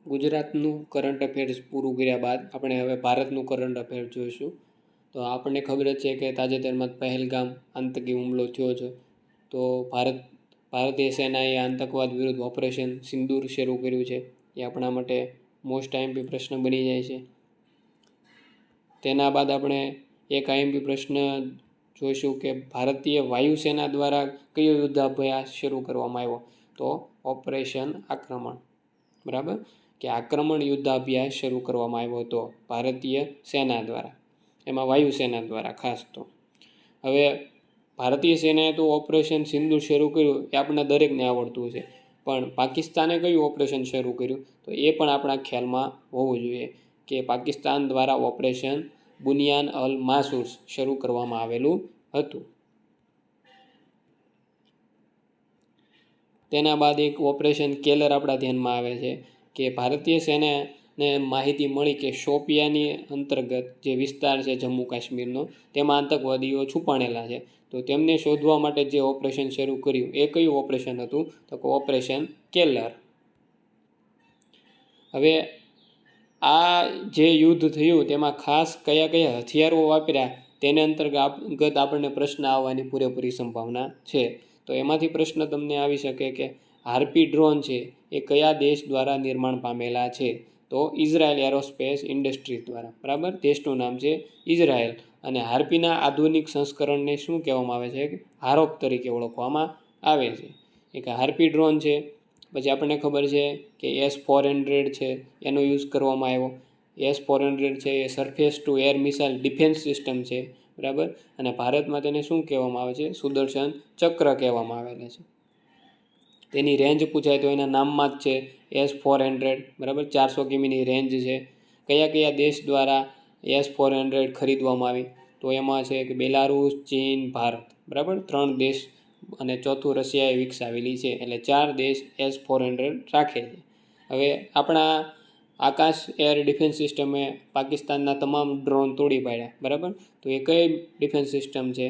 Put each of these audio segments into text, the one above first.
ગુજરાતનું current affairs પૂરું કર્યા બાદ આપણે હવે ભારતનું કરંટ અફેર જોઈશું. તો આપણને ખબર જ છે કે તાજેતરમાં પહેલગામ આતંકી હુમલો થયો છે. તો ભારતીય સેનાએ આતંકવાદ વિરુદ્ધ ઓપરેશન સિંદૂર શરૂ કર્યું છે. એ આપણા માટે મોસ્ટ આઈએમપી પ્રશ્ન બની જાય છે. તેના બાદ આપણે એક આઈએમપી પ્રશ્ન જોઈશું કે ભારતીય વાયુસેના દ્વારા કયો યુદ્ધાભ્યાસ શરૂ કરવામાં આવ્યો? તો ઓપરેશન આક્રમણ. બરાબર, કે આક્રમણ યુદ્ધાભ્યાસ શરૂ કરવામાં આવ્યો હતો ભારતીય સેના દ્વારા, એમાં વાયુસેના દ્વારા ખાસ. તો હવે ભારતીય સેનાએ તો ઓપરેશન સિંદૂર શરૂ કર્યું એ આપણને દરેકને આવડતું છે, પણ પાકિસ્તાને કયું ઓપરેશન શરૂ કર્યું? તો એ પણ આપણા ખ્યાલમાં હોવું જોઈએ કે પાકિસ્તાન દ્વારા ઓપરેશન બુનિયાન અલ માસૂસ શરૂ કરવામાં આવેલું હતું. તેના બાદ એક ઓપરેશન કેલર આપણા ધ્યાનમાં આવે છે કે ભારતીય સેનાને માહિતી મળી કે શોપિયાની અંતર્ગત જે વિસ્તાર છે જમ્મુ કાશ્મીરનો, તેમાં આતંકવાદીઓ છુપાણેલા છે. તો તેમને શોધવા માટે જે ઓપરેશન શરૂ કર્યું એ કયું ઓપરેશન હતું? તો ઓપરેશન કેલર. હવે આ જે યુદ્ધ થયું તેમાં ખાસ કયા કયા હથિયારો વાપર્યા તેને અંતર્ગત આપણને પ્રશ્ન આવવાની પૂરેપૂરી સંભાવના છે. તો એમાંથી પ્રશ્ન તમને આવી શકે કે હાર્પી ડ્રોન છે એ કયા દેશ દ્વારા નિર્માણ પામેલા છે? તો ઇઝરાયલ એરોસ્પેસ ઇન્ડસ્ટ્રીઝ દ્વારા. બરાબર, દેશનું નામ છે ઇઝરાયલ. અને હાર્પીના આધુનિક સંસ્કરણને શું કહેવામાં આવે છે? હારોપ તરીકે ઓળખવામાં આવે છે. એક હાર્પી ડ્રોન છે. પછી આપણને ખબર છે કે S-400 છે, એનો યુઝ કરવામાં આવ્યો. S-400 છે એ surface to air missile defence system છે. બરાબર, અને ભારતમાં તેને શું કહેવામાં આવે છે? સુદર્શન ચક્ર કહેવામાં આવેલા છે. તેની રેન્જ પૂછાય તો એના નામમાં જ છે S-400. બરાબર, 400 કિમીની રેન્જ છે. કયા કયા દેશ દ્વારા S-400 ખરીદવામાં આવી? તો એમાં છે કે બેલારુસ, ચીન, ભારત. બરાબર, 3 દેશ, અને ચોથું રશિયાએ વિકસાવેલી છે. એટલે 4 દેશ S-400 રાખે છે. હવે આપણા આકાશ એર ડિફેન્સ સિસ્ટમે પાકિસ્તાનના તમામ ડ્રોન તોડી પાડ્યા. બરાબર, તો એ કઈ ડિફેન્સ સિસ્ટમ છે?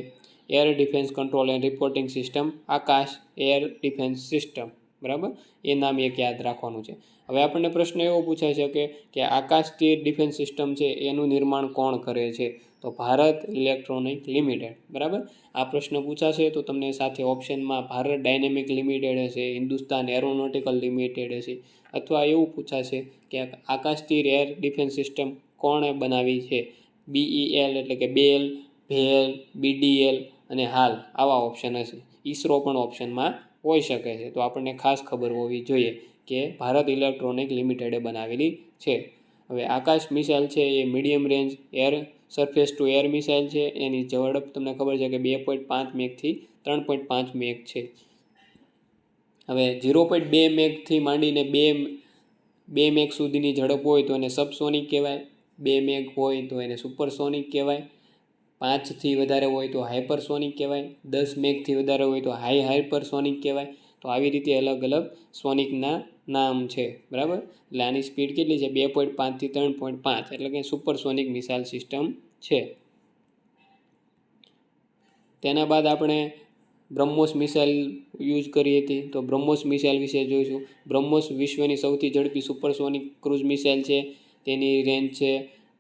Air defence control and reporting system, Akash air defence system. બરાબર, એ નામ એક યાદ રાખવાનું છે. હવે આપણને પ્રશ્ન એવો પૂછાય છે કે આકાશ તીર ડિફેન્સ સિસ્ટમ છે એનું નિર્માણ કોણ કરે છે? તો ભારત ઇલેક્ટ્રોનિક લિમિટેડ. બરાબર, આ પ્રશ્ન પૂછાશે તો તમને સાથે ઓપ્શનમાં ભારત ડાયનેમિક લિમિટેડ હશે, હિન્દુસ્તાન એરોનોટિકલ લિમિટેડ હશે, અથવા એવું પૂછાશે કે આકાશ તીર એર ડિફેન્સ સિસ્ટમ કોણે બનાવી છે? BEL એટલે કે બેલ, ભેલ, BDL અને હાલ, આવા ઓપ્શન હશે. ઈસરો પણ ઓપ્શનમાં હોઈ શકે છે. તો આપણને ખાસ ખબર હોવી જોઈએ કે ભારત ઇલેક્ટ્રોનિક લિમિટેડે બનાવેલી છે. હવે આકાશ મિસાઇલ છે એ medium range air surface to air missile છે. એની ઝડપ તમને ખબર છે કે 2.5 મેકથી 3.5 મેક છે. હવે 0.2 મેકથી માંડીને 2 મેક સુધીની ઝડપ હોય તો એને સબસોનિક કહેવાય. 2 મેક હોય તો એને સુપરસોનિક કહેવાય. 5થી વધારે હોય તો હાઇપરસોનિક કહેવાય. 10 મેકથી વધારે હોય તો હાઇપરસોનિક કહેવાય. તો આવી રીતે અલગ અલગ સોનિકના નામ છે. બરાબર, એટલે આની સ્પીડ કેટલી છે? 2.5થી 3.5, એટલે કે સુપરસોનિક મિસાઇલ સિસ્ટમ છે. તેના બાદ આપણે બ્રહ્મોસ મિસાઇલ યુઝ કરી હતી. તો બ્રહ્મોસ મિસાઇલ વિશે જોઈશું. બ્રહ્મોસ વિશ્વની સૌથી ઝડપી સુપરસોનિક ક્રૂઝ મિસાઇલ છે. તેની રેન્જ છે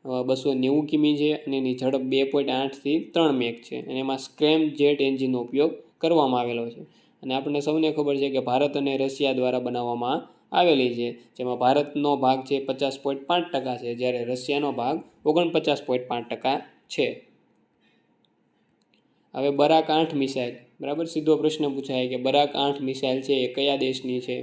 290 કિમી છે, અને એની ઝડપ 2.8થી 3 મેક છે. અને એમાં સ્ક્રેમ જેટ એન્જિનનો ઉપયોગ કરવામાં આવેલો છે. અને આપણને સૌને ખબર છે કે ભારત અને રશિયા દ્વારા બનાવવામાં આવેલી છે, જેમાં ભારતનો ભાગ છે 50.5% છે, જ્યારે રશિયાનો ભાગ 49.5% છે. હવે બરાક 8 મિસાઇલ. બરાબર, સીધો પ્રશ્ન પૂછાય કે બરાક 8 મિસાઇલ છે એ કયા દેશની છે?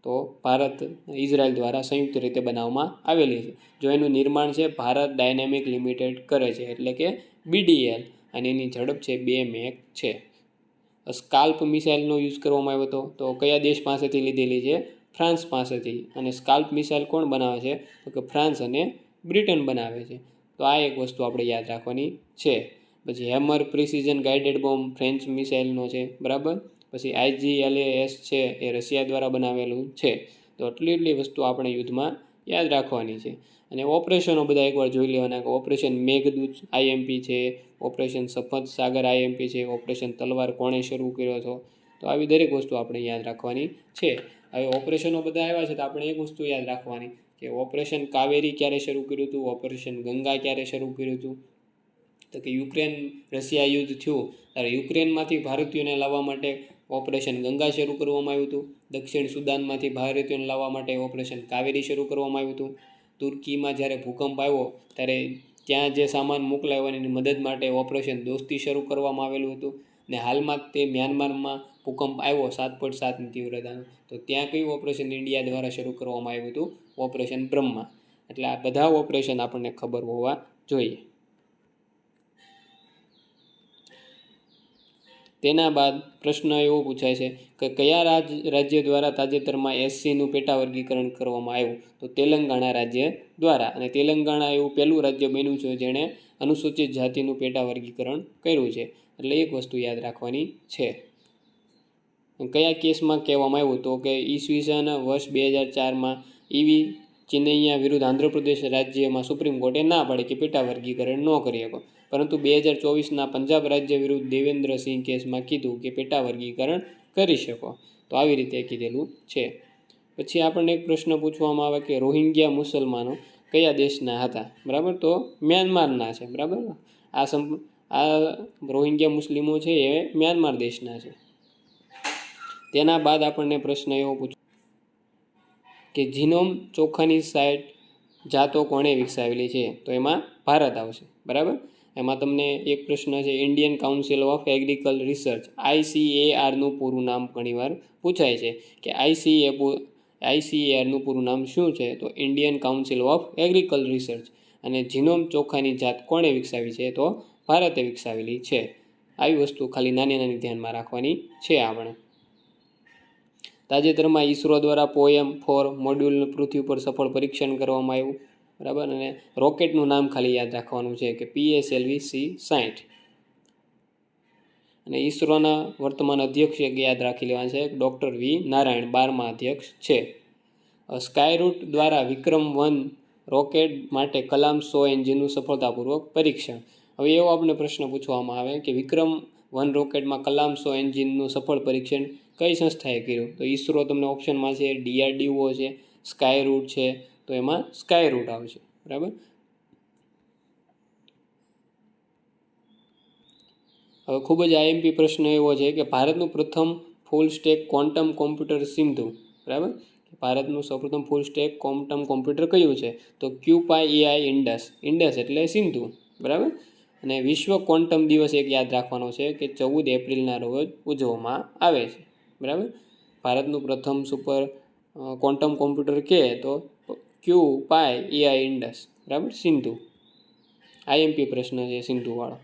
તો ભારત ઇઝરાયલ દ્વારા સંયુક્ત રીતે બનાવવામાં આવેલી છે. જો એનું નિર્માણ છે ભારત ડાયનેમિક લિમિટેડ કરે છે, એટલે કે BDL, અને એની ઝડપ છે 2 મેક છે. સ્કાલ્પ મિસાઇલનો યુઝ કરવામાં આવ્યો હતો. તો કયા દેશ પાસેથી લીધેલી છે? ફ્રાન્સ પાસેથી. અને સ્કાલ્પ મિસાઇલ કોણ બનાવે છે? તો કે ફ્રાન્સ અને બ્રિટન બનાવે છે. તો આ એક વસ્તુ આપણે યાદ રાખવાની છે. પછી hammer precision guided bomb French મિસાઇલનો છે. બરાબર, પછી IGLAS છે એ રશિયા દ્વારા બનાવેલું છે. તો એટલી વસ્તુ આપણે યુદ્ધમાં યાદ રાખવાની છે. અને ઓપરેશનો બધા એકવાર જોઈ લેવાના. ઓપરેશન મેઘદૂત IMP છે, ઓપરેશન સફદ સાગર IMP છે, ઓપરેશન તલવાર કોણે શરૂ કર્યો હતો. તો આવી દરેક વસ્તુ આપણે યાદ રાખવાની છે. હવે ઓપરેશનો બધા આવ્યા છે તો આપણે એક વસ્તુ યાદ રાખવાની કે ઓપરેશન કાવેરી ક્યારે શરૂ કર્યું હતું, ઓપરેશન ગંગા ક્યારે શરૂ કર્યું હતું. તો કે યુક્રેન રશિયા યુદ્ધ થયું ત્યારે યુક્રેનમાંથી ભારતીયોને લાવવા માટે ઓપરેશન ગંગા શરૂ કરવામાં આવ્યું હતું. દક્ષિણ સુદાનમાંથી ભારતીયોને લાવવા માટે ઓપરેશન કાવેરી શરૂ કરવામાં આવ્યું હતું. તુર્કીમાં જ્યારે ભૂકંપ આવ્યો ત્યારે ત્યાં જે સામાન મોકલાવવાની મદદ માટે ઓપરેશન દોસ્તી શરૂ કરવામાં આવેલું હતું. ને હાલમાં તે મ્યાનમારમાં ભૂકંપ આવ્યો 7.7ની તીવ્રતાનો, તો ત્યાં કયું ઓપરેશન ઇન્ડિયા દ્વારા શરૂ કરવામાં આવ્યું હતું? ઓપરેશન બ્રહ્મા. એટલે આ બધા ઓપરેશન આપણને ખબર હોવા જોઈએ. તેના બાદ પ્રશ્ન એવો પૂછાય છે કે કયા રાજ્ય દ્વારા તાજેતરમાં એસસીનું પેટા વર્ગીકરણ કરવામાં આવ્યું? તો તેલંગાણા રાજ્ય દ્વારા. અને તેલંગાણા એવું પહેલું રાજ્ય બન્યું છે જેણે અનુસૂચિત જાતિનું પેટા વર્ગીકરણ કર્યું છે. એટલે એક વસ્તુ યાદ રાખવાની છે. કયા કેસમાં કહેવામાં આવ્યું? તો કે ઈસવીસન વર્ષ 2004માં ઈવી ચિનૈયા વિરુદ્ધ આંધ્રપ્રદેશ રાજ્યમાં સુપ્રીમ કોર્ટે ના પાડી કે પેટા વર્ગીકરણ ન કરી શકો, પરંતુ 2024ના પંજાબ રાજ્ય વિરુદ્ધ દેવેન્દ્રસિંહ કેસમાં કીધું કે પેટા વર્ગીકરણ કરી શકો. તો આવી રીતે કીધેલું છે. પછી આપણને એક પ્રશ્ન પૂછવામાં આવે કે રોહિંગ્યા મુસલમાનો કયા દેશના હતા? બરાબર, તો મ્યાનમારના છે. બરાબર, આ રોહિંગ્યા મુસ્લિમો છે એ મ્યાનમાર દેશના છે. તેના બાદ આપણને પ્રશ્ન એવો પૂછો કે જીનોમ ચોખાની સાઇટ જાતો કોણે વિકસાવેલી છે? તો એમાં ભારત આવશે. બરાબર, એમાં તમને એક પ્રશ્ન છે Indian council of agriculture research ICARનું પૂરું નામ ઘણીવાર પૂછાય છે કે ICARનું પૂરું નામ શું છે? તો Indian council of agriculture research. અને જીનોમ ચોખાની જાત કોણે વિકસાવી છે? તો ભારતે વિકસાવેલી છે. આવી વસ્તુ ખાલી નાની નાની ધ્યાનમાં રાખવાની છે આપણે. તાજેતરમાં ઈસરો દ્વારા POEM-4 મોડ્યુલનું પૃથ્વી પર સફળ પરીક્ષણ કરવામાં આવ્યું. બરાબર, અને રોકેટનું નામ ખાલી યાદ રાખવાનું છે કે PSLV-C60. અને ઈસરોના વર્તમાન અધ્યક્ષ યાદ રાખી લેવા છે ડૉક્ટર V. નારાયણ, 12મા અધ્યક્ષ છે. સ્કાયરૂટ દ્વારા વિક્રમ-1 રોકેટ માટે કલામ-100 એન્જિનનું સફળતાપૂર્વક પરીક્ષણ. હવે એવો આપણે પ્રશ્ન પૂછવામાં આવે કે વિક્રમ-1 રોકેટમાં કલામ-100 એન્જિનનું સફળ પરીક્ષણ કઈ સંસ્થાએ કર્યું? તો ઈસરો તમને ઓપ્શનમાં છે, DRDO છે, સ્કાયરૂટ છે. તો એમાં સ્કાયરૂટ આવશે. બરાબર, હવે ખૂબ જ IMP પ્રશ્ન એવો છે કે ભારતનું પ્રથમ full stack quantum computer Sindhu. બરાબર, ભારતનું સૌપ્રથમ ફૂલ સ્ટેક ક્વોન્ટમ કોમ્પ્યુટર કયું છે? તો QPAI ઇન્ડસ. ઇન્ડસ એટલે સિંધુ. બરાબર, અને વિશ્વ ક્વોન્ટમ દિવસ એક યાદ રાખવાનો છે કે 14 એપ્રિલના રોજ ઉજવવામાં આવે છે. બરાબર, ભારતનું પ્રથમ સુપર ક્વોન્ટમ કોમ્પ્યુટર કે તો QPAI ઇન્ડસ. બરાબર, સિંધુ. IMP પ્રશ્ન છે સિંધુવાળો.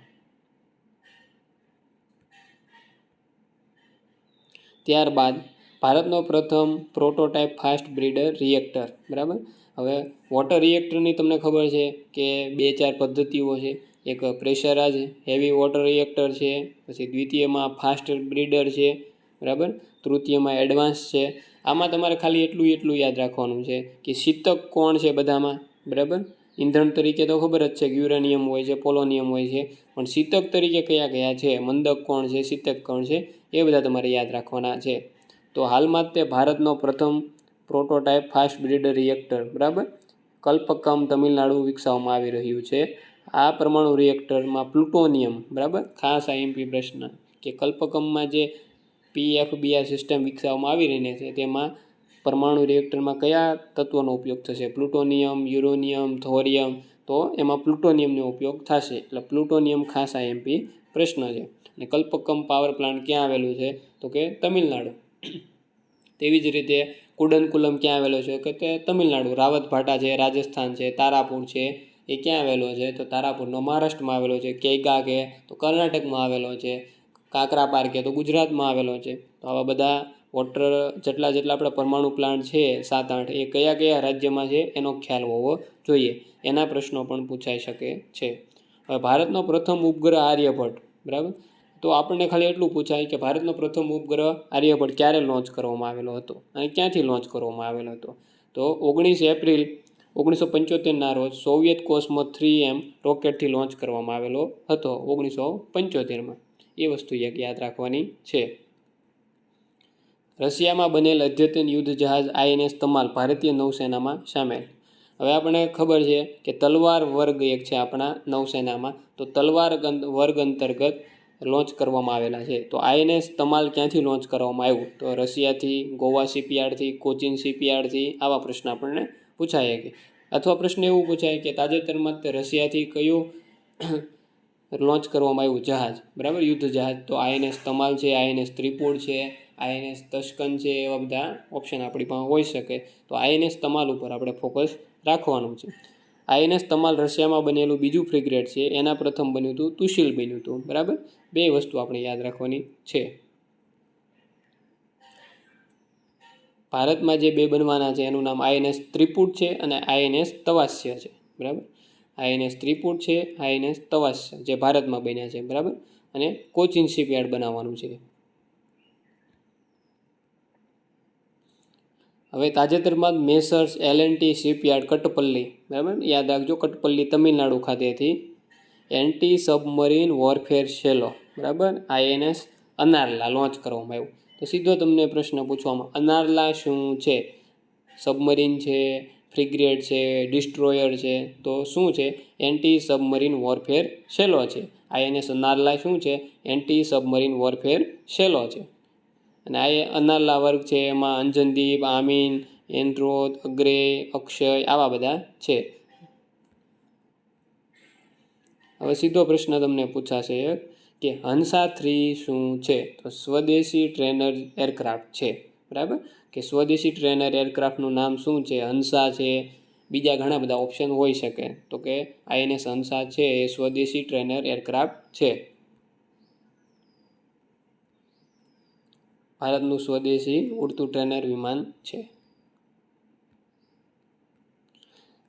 ત્યારબાદ ભારતનો પ્રથમ પ્રોટોટાઇપ ફાસ્ટ બ્રીડર રિએક્ટર. બરાબર, હવે વોટર રિએક્ટરની તમને ખબર છે કે 2-4 પદ્ધતિઓ છે. એક પ્રેશરાઇઝ હેવી વોટર રિએક્ટર છે, પછી દ્વિતીયમાં ફાસ્ટ બ્રીડર છે. બરાબર, તૃતીયમાં એડવાન્સ છે. આમાં તમારે ખાલી એટલું યાદ રાખવાનું છે કે શીતક કોણ છે બધામાં? બરાબર, ઈંધણ તરીકે તો ખબર જ છે કે યુરેનિયમ હોય છે, પોલોનિયમ હોય છે, પણ શીતક તરીકે કયા કયા છે? મંદક કોણ છે, શીતક કોણ છે, એ બધા તમારે યાદ રાખવાના છે. તો હાલમાં તે ભારતનો પ્રથમ પ્રોટોટાઇપ ફાસ્ટ બ્રીડર રિએક્ટર, બરાબર, કલ્પક્કમ તમિલનાડુ વિકસાવવામાં આવી રહ્યું છે. આ પરમાણુ રિએક્ટરમાં પ્લુટોનિયમ, બરાબર, ખાસ IMP પ્રશ્ન કે કલ્પક્કમમાં જે PFBR સિસ્ટમ વિકસાવવામાં આવી રહી છે તેમાં પરમાણુ રિએક્ટરમાં કયા તત્વોનો ઉપયોગ થશે? Plutonium, uranium, થોરિયમ. તો એમાં પ્લુટોનિયમનો ઉપયોગ થશે. એટલે પ્લુટોનિયમ ખાસ IMP પ્રશ્ન છે. અને કલ્પક્કમ પાવર પ્લાન્ટ ક્યાં આવેલું છે? તો કે તમિલનાડુ. તેવી જ રીતે કુડનકુલમ ક્યાં આવેલો છે? કે તે તમિલનાડુ. રાવતભાટા છે રાજસ્થાન છે, તારાપુર છે એ ક્યાં આવેલો છે? તો તારાપુરનો મહારાષ્ટ્રમાં આવેલો છે. કૈગા કે તો કર્ણાટકમાં આવેલો છે. કાકરાપાર કે તો ગુજરાતમાં આવેલો છે. તો આવા બધા વોટર જેટલા આપણે પરમાણુ પ્લાન્ટ છે 7-8 એ કયા કયા રાજ્યમાં છે એનો ખ્યાલ હોવો જોઈએ. એના પ્રશ્નો પણ પૂછાઈ શકે છે. હવે ભારતનો પ્રથમ ઉપગ્રહ આર્યભટ્ટ. બરાબર, તો આપણને ખાલી એટલું પૂછાય કે ભારતનો પ્રથમ ઉપગ્રહ આર્યભટ્ટ ક્યારે લોન્ચ કરવામાં આવેલો હતો અને ક્યાંથી લોન્ચ કરવામાં આવેલો હતો? તો 19 એપ્રિલ 1975ના રોજ સોવિયત કોસ્મોસ 3M રોકેટથી લોન્ચ કરવામાં આવેલો હતો 1975માં. એ વસ્તુ યાદ રાખવાની છે. રશિયામાં બનેલ અદ્યતન યુદ્ધ જહાજ INS તમાલ ભારતીય નૌસેનામાં સામેલ. હવે આપણને ખબર છે કે તલવાર વર્ગ એક છે આપણા નૌસેનામાં, તો તલવાર વર્ગ અંતર્ગત લોન્ચ કરવામાં આવેલા છે. તો INS તમાલ ક્યાંથી લોન્ચ કરવામાં આવ્યું? તો રશિયાથી, ગોવા શિપયાર્ડથી, કોચિન શિપયાર્ડથી. આવા પ્રશ્ન આપણને પૂછાય કે, અથવા પ્રશ્ન એવું પૂછાય કે તાજેતરમાં તે રશિયાથી કયું લોન્ચ કરવામાં આવ્યું જહાજ, બરાબર, યુદ્ધ જહાજ? તો INS તમાલ છે, INS ત્રિપુર છે, INS તસ્કન છે, એવા બધા ઓપ્શન આપણી પાસે હોઈ શકે. તો INS તમાલ ઉપર આપણે ફોકસ રાખવાનું છે. INS તમાલ રશિયામાં બનેલું બીજું ફ્રિગેટ છે. એના પ્રથમ બન્યું હતું તુશીલ બન્યું હતું, બરાબર. બે વસ્તુ આપણે યાદ રાખવાની છે. ભારતમાં જે બે બનવાના છે એનું નામ INS ત્રિપુટ છે અને INS તવાસ્ય છે, બરાબર. INS ત્રિપુટ છે, INS તવાસ્ય જે ભારતમાં બન્યા છે, બરાબર. અને કોચિન શિપયાર્ડ બનાવવાનું છે. હવે તાજેતરમાં મેસર્સ L&T શિપયાર્ડ કટપલ્લી, બરાબર, યાદ રાખજો, કટપલ્લી તમિલનાડુ ખાતેથી એન્ટી સબમરીન વોરફેર શેલો, બરાબર, INS અનારલા લોન્ચ કરવામાં આવ્યું. તો સીધો તમને પ્રશ્ન પૂછવામાં, અનારલા શું છે? સબમરીન છે, ફ્રિગેટ છે, ડિસ્ટ્રોયર છે? તો શું છે? એન્ટી સબમરીન વોરફેર શેલો છે. INS અનારલા શું છે? એન્ટી સબમરીન વોરફેર શેલો છે. અને આ અનારલા વર્ગ છે એમાં અંજનદીપ, આમીન, એન્ડ્રોથ, અગ્રે, અક્ષય, આવા બધા છે. હવે સીધો પ્રશ્ન તમને પૂછાશે કે હંસા 3 શું છે? તો સ્વદેશી ટ્રેનર એરક્રાફ્ટ છે, બરાબર. કે સ્વદેશી ટ્રેનર એરક્રાફ્ટનું નામ શું છે? હંસા છે. બીજા ઘણા બધા ઓપ્શન હોઈ શકે. તો કે INS હંસા છે એ સ્વદેશી ટ્રેનર એરક્રાફ્ટ છે. ભારતનું સ્વદેશી ઉડતું ટ્રેનર વિમાન છે.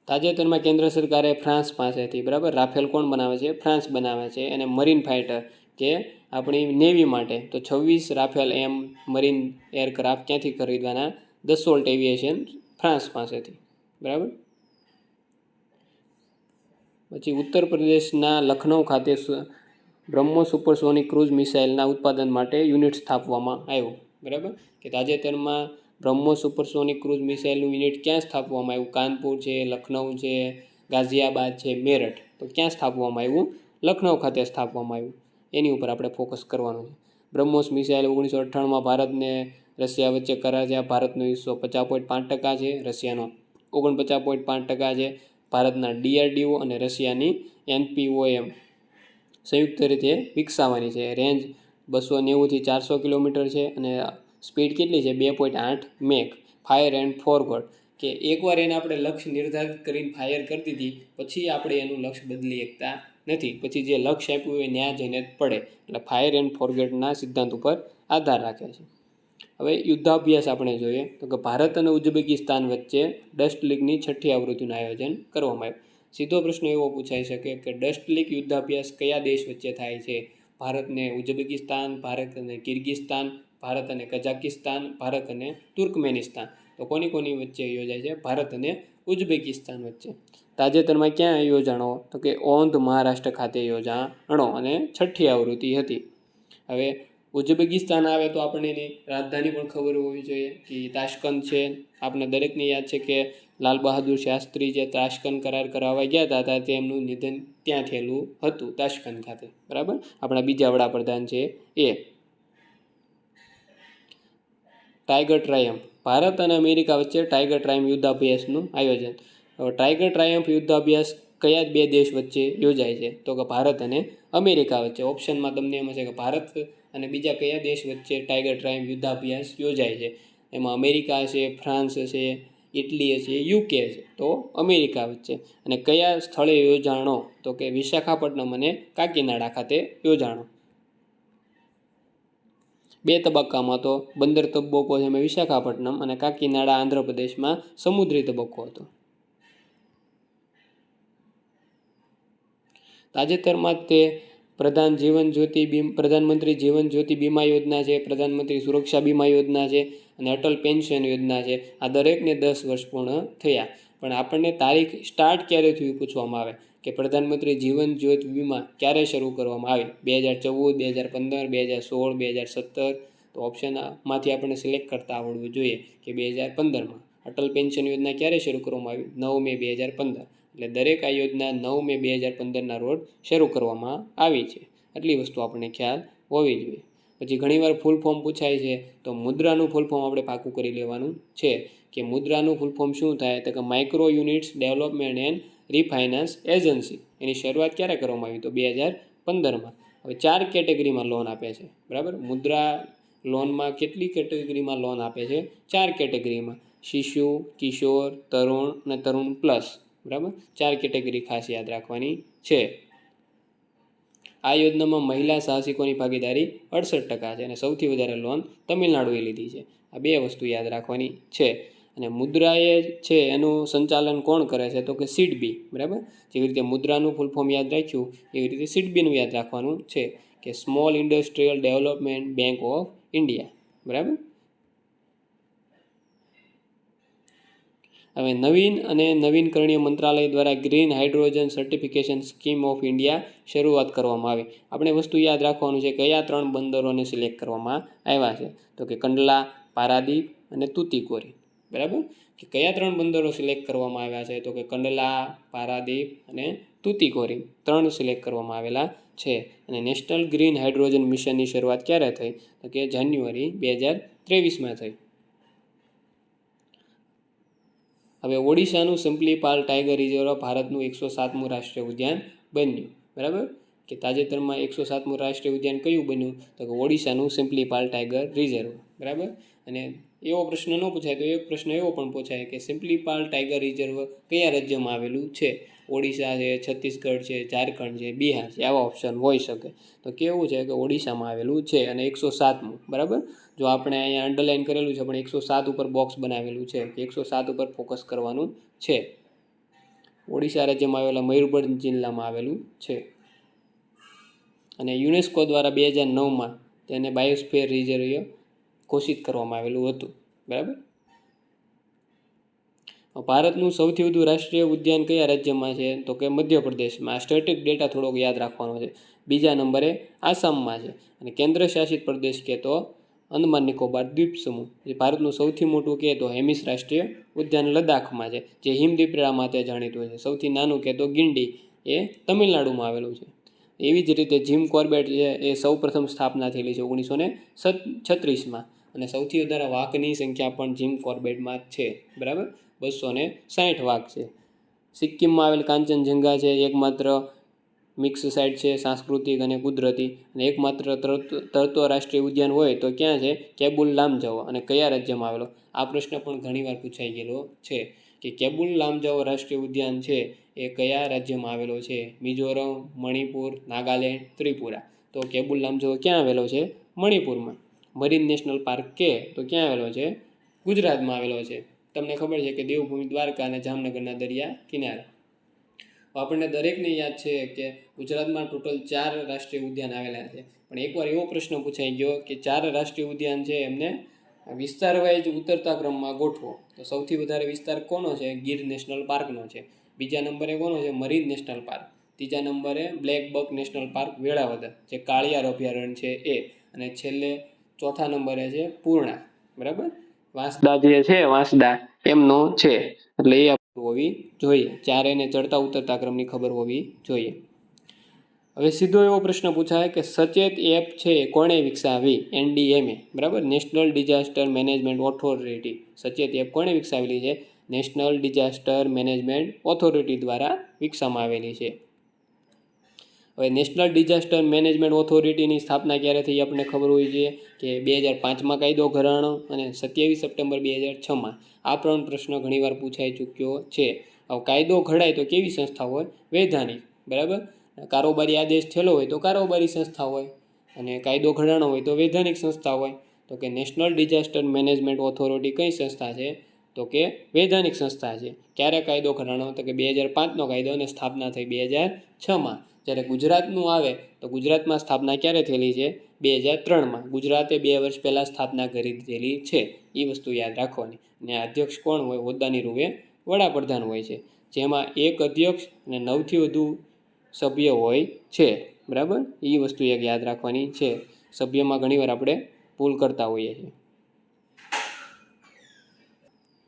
તાજેતરમાં કેન્દ્ર સરકારે ફ્રાન્સ પાસેથી, બરાબર, રાફેલ કોણ બનાવે છે? ફ્રાન્સ બનાવે છે. અને મરીન ફાઇટર જે આપણી નેવી માટે, તો 26 રાફેલ M મરીન એરક્રાફ્ટ ક્યાંથી ખરીદવાના? દસોલ્ટ એવિએશન ફ્રાન્સ પાસેથી, બરાબર. પછી ઉત્તર પ્રદેશના લખનઉ ખાતે બ્રહ્મોસ સુપરસોનિક ક્રૂઝ મિસાઇલના ઉત્પાદન માટે યુનિટ સ્થાપવામાં આવ્યું, બરાબર. કે તાજેતરમાં બ્રહ્મોસ સુપરસોનિક ક્રૂઝ મિસાઇલનું યુનિટ ક્યાં સ્થાપવામાં આવ્યું? કાનપુર છે, લખનઉ છે, ગાઝિયાબાદ છે, મેરઠ. તો ક્યાં સ્થાપવામાં આવ્યું? લખનઉ ખાતે સ્થાપવામાં આવ્યું. એની ઉપર આપણે ફોકસ કરવાનું છે. બ્રહ્મોસ મિસાઇલ 1998માં ભારતને રશિયા વચ્ચે કરાર થયા. ભારતનો હિસ્સો 50.5% છે, રશિયાનો 49.5% છે. ભારતના DRDO અને રશિયાની NPOM સંયુક્ત રીતે વિકસાવવાની છે. રેન્જ 290થી 400 કિલોમીટર છે અને સ્પીડ કેટલી છે? 2.8 મેક. ફાયર એન્ડ ફોરવર્ડ, કે એકવાર એને આપણે લક્ષ્ય નિર્ધારિત કરીને ફાયર કરી દીધી પછી આપણે એનું લક્ષ્ય બદલી શકતા નથી. પછી જે લક્ષ્ય આપ્યું હોય ત્યાં જઈને જ પડે. એટલે ફાયર એન્ડ ફોરગેટના સિદ્ધાંત ઉપર આધાર રાખે છે. હવે યુદ્ધાભ્યાસ આપણે જોઈએ તો કે ભારત અને ઉઝબેકિસ્તાન વચ્ચે ડસ્ટ લીગની 6ઠ્ઠી આવૃત્તિનું આયોજન કરવામાં આવ્યું. સીધો પ્રશ્ન એવો પૂછાઈ શકે કે ડસ્ટ લીગ યુદ્ધાભ્યાસ કયા દેશ વચ્ચે થાય છે? ભારત અને ઉઝબેકિસ્તાન, ભારત અને કિર્ગિસ્તાન, ભારત અને કઝાકિસ્તાન, ભારત અને તુર્કમેનિસ્તાન. તો કોની વચ્ચે યોજાય છે? ભારત અને ઉઝબેકિસ્તાન વચ્ચે. તાજેતરમાં ક્યાં યોજાણો? તો કે ઓંધ, મહારાષ્ટ્ર ખાતે યોજાણો અને 6ઠ્ઠી આવૃત્તિ હતી. હવે ઉઝબેકિસ્તાન આવે તો આપણને એની રાજધાની પણ ખબર હોવી જોઈએ કે તાશ્કંદ છે. આપણે દરેકને યાદ છે કે લાલ બહાદુર શાસ્ત્રી જે તાશ્કંદ કરાર કરાવવા ગયા હતા તેમનું નિધન ત્યાં થયેલું હતું, તાશ્કંદ ખાતે, બરાબર. આપણા બીજા વડાપ્રધાન છે એ. ટાઈગર ટ્રાયમ્ફ, ભારત અને અમેરિકા વચ્ચે ટાઈગર ટ્રાયમ્ફ યુદ્ધાભ્યાસનું આયોજન. ટાઈગર ટ્રાયમ્ફ યુદ્ધાભ્યાસ કયા બે દેશ વચ્ચે યોજાય છે? તો કે ભારત અને અમેરિકા વચ્ચે. ઓપ્શનમાં તમને એમ હશે કે ભારત અને બીજા કયા દેશ વચ્ચે ટાઈગર ટ્રાયમ્ફ યુદ્ધાભ્યાસ યોજાય છે? એમાં અમેરિકા છે, ફ્રાન્સ છે, ઇટલી છે, UK છે. તો અમેરિકા વચ્ચે. અને કયા સ્થળે યોજાણો? તો કે વિશાખાપટ્ટનમ અને કાકીનાડા ખાતે યોજાણો. 2 તબક્કામાં તો બંદર તબક્કો છે એમાં વિશાખાપટ્ટનમ અને કાકીનાડા આંધ્રપ્રદેશમાં સમુદ્રી તબક્કો હતો. તાજેતરમાં તે પ્રધાનમંત્રી જીવન જ્યોતિ બીમા યોજના છે, પ્રધાનમંત્રી સુરક્ષા બીમા યોજના છે અને અટલ પેન્શન યોજના છે. આ દરેકને 10 વર્ષ પૂર્ણ થયા. પણ આપણને તારીખ સ્ટાર્ટ ક્યારે થયું પૂછવામાં આવે કે પ્રધાનમંત્રી જીવન જ્યોતિ બીમા ક્યારે શરૂ કરવામાં આવી? 2014, 2015, 2016, 2017. તો ઓપ્શનમાંથી આપણને સિલેક્ટ કરતા આવડવું જોઈએ કે 2015માં. અટલ પેન્શન યોજના ક્યારે શરૂ કરવામાં આવી? 9 મે 2015. એટલે દરેક આ યોજના 9 મે 2015ના રોજ શરૂ કરવામાં આવી છે. એટલી વસ્તુ આપણને ખ્યાલ હોવી જોઈએ. પછી ઘણીવાર ફૂલ ફોર્મ પૂછાય છે, તો મુદ્રાનું ફૂલ ફોર્મ આપણે પાકું કરી લેવાનું છે કે મુદ્રાનું ફૂલ ફોર્મ શું થાય? તો કે micro units development and refinance agency. એની શરૂઆત ક્યારે કરવામાં આવી? તો 2015માં. હવે 4 કેટેગરીમાં લોન આપે છે, બરાબર. મુદ્રા લોનમાં કેટલી કેટેગરીમાં લોન આપે છે? 4 કેટેગરીમાં: શિશુ, કિશોર, તરુણ અને તરુણ પ્લસ, બરાબર. 4 કેટેગરી ખાસ યાદ રાખવાની છે. આ યોજનામાં મહિલા સાહસિકોની ભાગીદારી 68% છે અને સૌથી વધારે લોન તમિલનાડુએ લીધી છે. આ 2 વસ્તુ યાદ રાખવાની છે. અને મુદ્રાએ છે એનું સંચાલન કોણ કરે છે? તો કે સિડબી, બરાબર. જેવી રીતે મુદ્રાનું ફૂલ ફોર્મ યાદ રાખ્યું એવી રીતે સિડબીનું યાદ રાખવાનું છે કે small industrial development bank of India, બરાબર. હવે નવીનકરણીય મંત્રાલય દ્વારા green hydrogen certification scheme of India શરૂઆત કરવામાં આવી. આપણે વસ્તુ યાદ રાખવાનું છે કયા 3 બંદરોને સિલેક્ટ કરવામાં આવ્યા છે? તો કે કંડલા, પારાદીપ અને તુતીકોરી, બરાબર. કે કયા 3 બંદરો સિલેક્ટ કરવામાં આવ્યા છે? તો કે કંડલા, પારાદીપ અને તુતીકોરી 3 સિલેક્ટ કરવામાં આવેલા છે. અને નેશનલ ગ્રીન હાઇડ્રોજન મિશનની શરૂઆત ક્યારે થઈ? તો કે જાન્યુઆરી 2023માં થઈ. હવે ઓડિશાનું સિમ્પલીપાલ ટાઈગર રિઝર્વ ભારતનું 107મું રાષ્ટ્રીય ઉદ્યાન બન્યું, બરાબર. કે તાજેતરમાં 107મું રાષ્ટ્રીય ઉદ્યાન કયું બન્યું? તો કે ઓડિશાનું સિમ્પલીપાલ ટાઈગર રિઝર્વ, બરાબર. અને એવો પ્રશ્ન ન પૂછાય તો એક પ્રશ્ન એવો પણ પૂછાય કે સિમ્પલીપાલ ટાઈગર રિઝર્વ કયા રાજ્યમાં આવેલું છે? ઓડિશા છે, છત્તીસગઢ છે, ઝારખંડ છે, બિહાર છે, આવા ઓપ્શન હોઈ શકે. તો કેવું છે કે ઓડિશામાં આવેલું છે અને 107મું, બરાબર. જો આપણે અહીંયા અંડરલાઇન કરેલું છે પણ 107 ઉપર બોક્સ બનાવેલું છે કે 107 ઉપર ફોકસ કરવાનું છે. ઓડિશા રાજ્યમાં આવેલા મયુરભંજ જિલ્લામાં આવેલું છે. અને યુનેસ્કો દ્વારા 2009માં તેને બાયોસ્ફિયર રિઝર્વ ઘોષિત કરવામાં આવેલું હતું, બરાબર. ભારતનું સૌથી વધુ રાષ્ટ્રીય ઉદ્યાન કયા રાજ્યમાં છે? તો કે મધ્યપ્રદેશમાં. આ સ્ટેટિક ડેટા થોડોક યાદ રાખવાનો છે. બીજા નંબરે આસામમાં છે. અને કેન્દ્ર શાસિત પ્રદેશ કે તો અંદમાન નિકોબાર દ્વીપ સમૂહ. ભારતનું સૌથી મોટું કહે તો હેમિસ રાષ્ટ્રીય ઉદ્યાન લદ્દાખમાં છે, જે હિમદીપડા માટે જાણીતું છે. સૌથી નાનું કહે તો ગિંડી, એ તમિલનાડુમાં આવેલું છે. એવી જ રીતે જીમ કોર્બેટ છે એ સૌ પ્રથમ સ્થાપના થયેલી છે 1936માં. અને સૌથી વધારે વાઘની સંખ્યા પણ જીમ કોર્બેટમાં છે, બરાબર. 260 વાઘ છે. સિક્કિમમાં આવેલ કાંચનજંગા છે એકમાત્ર મિક્સ સાઇટ છે, સાંસ્કૃતિક અને કુદરતી. અને એકમાત્ર તરતો રાષ્ટ્રીય ઉદ્યાન હોય તો ક્યાં છે? કેબુલ લામજાઓ. અને કયા રાજ્યમાં આવેલો? આ પ્રશ્ન પણ ઘણીવાર પૂછાઈ ગયેલો છે કે કેબુલ લામજાઓ રાષ્ટ્રીય ઉદ્યાન છે એ કયા રાજ્યમાં આવેલો છે? મિઝોરમ, મણિપુર, નાગાલેન્ડ, ત્રિપુરા. તો કેબુલ લામજાઓ ક્યાં આવેલો છે? મણિપુરમાં. મરીન નેશનલ પાર્ક કે તો ક્યાં આવેલો છે? ગુજરાતમાં આવેલો છે. તમને ખબર છે કે દેવભૂમિ દ્વારકા અને જામનગરના દરિયા કિનારે. આપણને દરેકને યાદ છે કે ગુજરાતમાં ટોટલ 4 રાષ્ટ્રીય ઉદ્યાન આવેલા છે. પણ એકવાર એવો પ્રશ્ન પૂછાઈ ગયો કે 4 રાષ્ટ્રીય ઉદ્યાન છે એમને વિસ્તાર વાઇઝ ઉતરતા ક્રમમાં ગોઠવો. તો સૌથી વધારે વિસ્તાર કોનો છે? ગીર નેશનલ પાર્કનો છે. બીજા નંબરે કોનો છે? Marine national park. ત્રીજા નંબરે black buck national park Velavadar, જે કાળિયાર અભયારણ્ય છે એ. અને છેલ્લે ચોથા નંબરે છે પૂર્ણા, બરાબર. વાંસદા જે છે, વાંસદા એમનો છે. એટલે એ હોવી જોઈએ. 4 એને ચડતા ઉતરતા ક્રમની ખબર હોવી જોઈએ. હવે સીધો એવો પ્રશ્ન પૂછાય કે સચેત એપ છે કોણે વિકસાવી? NDMA, બરાબર. National disaster management authority. સચેત એપ કોણે વિકસાવેલી છે? નેશનલ ડિઝાસ્ટર મેનેજમેન્ટ ઓથોરિટી દ્વારા વિકસાવવામાં આવેલી છે. હવે નેશનલ ડિઝાસ્ટર મેનેજમેન્ટ ઓથોરિટીની સ્થાપના ક્યારે થઈ આપણને ખબર હોવી જોઈએ કે 2005માં કાયદો ઘડાણો અને 27 સપ્ટેમ્બર 2006માં. આ પણ પ્રશ્ન ઘણીવાર પૂછાઈ ચૂક્યો છે. હવે કાયદો ઘડાય તો કેવી સંસ્થા હોય? વૈધાનિક, બરાબર. કારોબારી આદેશ થયેલો હોય તો કારોબારી સંસ્થા હોય, અને કાયદો ઘડાણો હોય તો વૈધાનિક સંસ્થા હોય. તો કે નેશનલ ડિઝાસ્ટર મેનેજમેન્ટ ઓથોરિટી કઈ સંસ્થા છે? તો કે વૈધાનિક સંસ્થા છે. ક્યારે કાયદો ઘડાણો? તો કે 2005નો કાયદો અને સ્થાપના થઈ 2006માં. જ્યારે ગુજરાતનું આવે તો ગુજરાતમાં સ્થાપના ક્યારે થયેલી છે? 2003માં. ગુજરાતે 2 વર્ષ પહેલાં સ્થાપના કરી દીધેલી છે. એ વસ્તુ યાદ રાખવાની. અને અધ્યક્ષ કોણ હોય? હોદ્દાની રૂએ વડાપ્રધાન હોય છે, જેમાં 1 અધ્યક્ષ અને 9થી વધુ સભ્ય હોય છે, બરાબર. એ વસ્તુ એક યાદ રાખવાની છે. સભ્યમાં ઘણીવાર આપણે ભૂલ કરતા હોઈએ છીએ.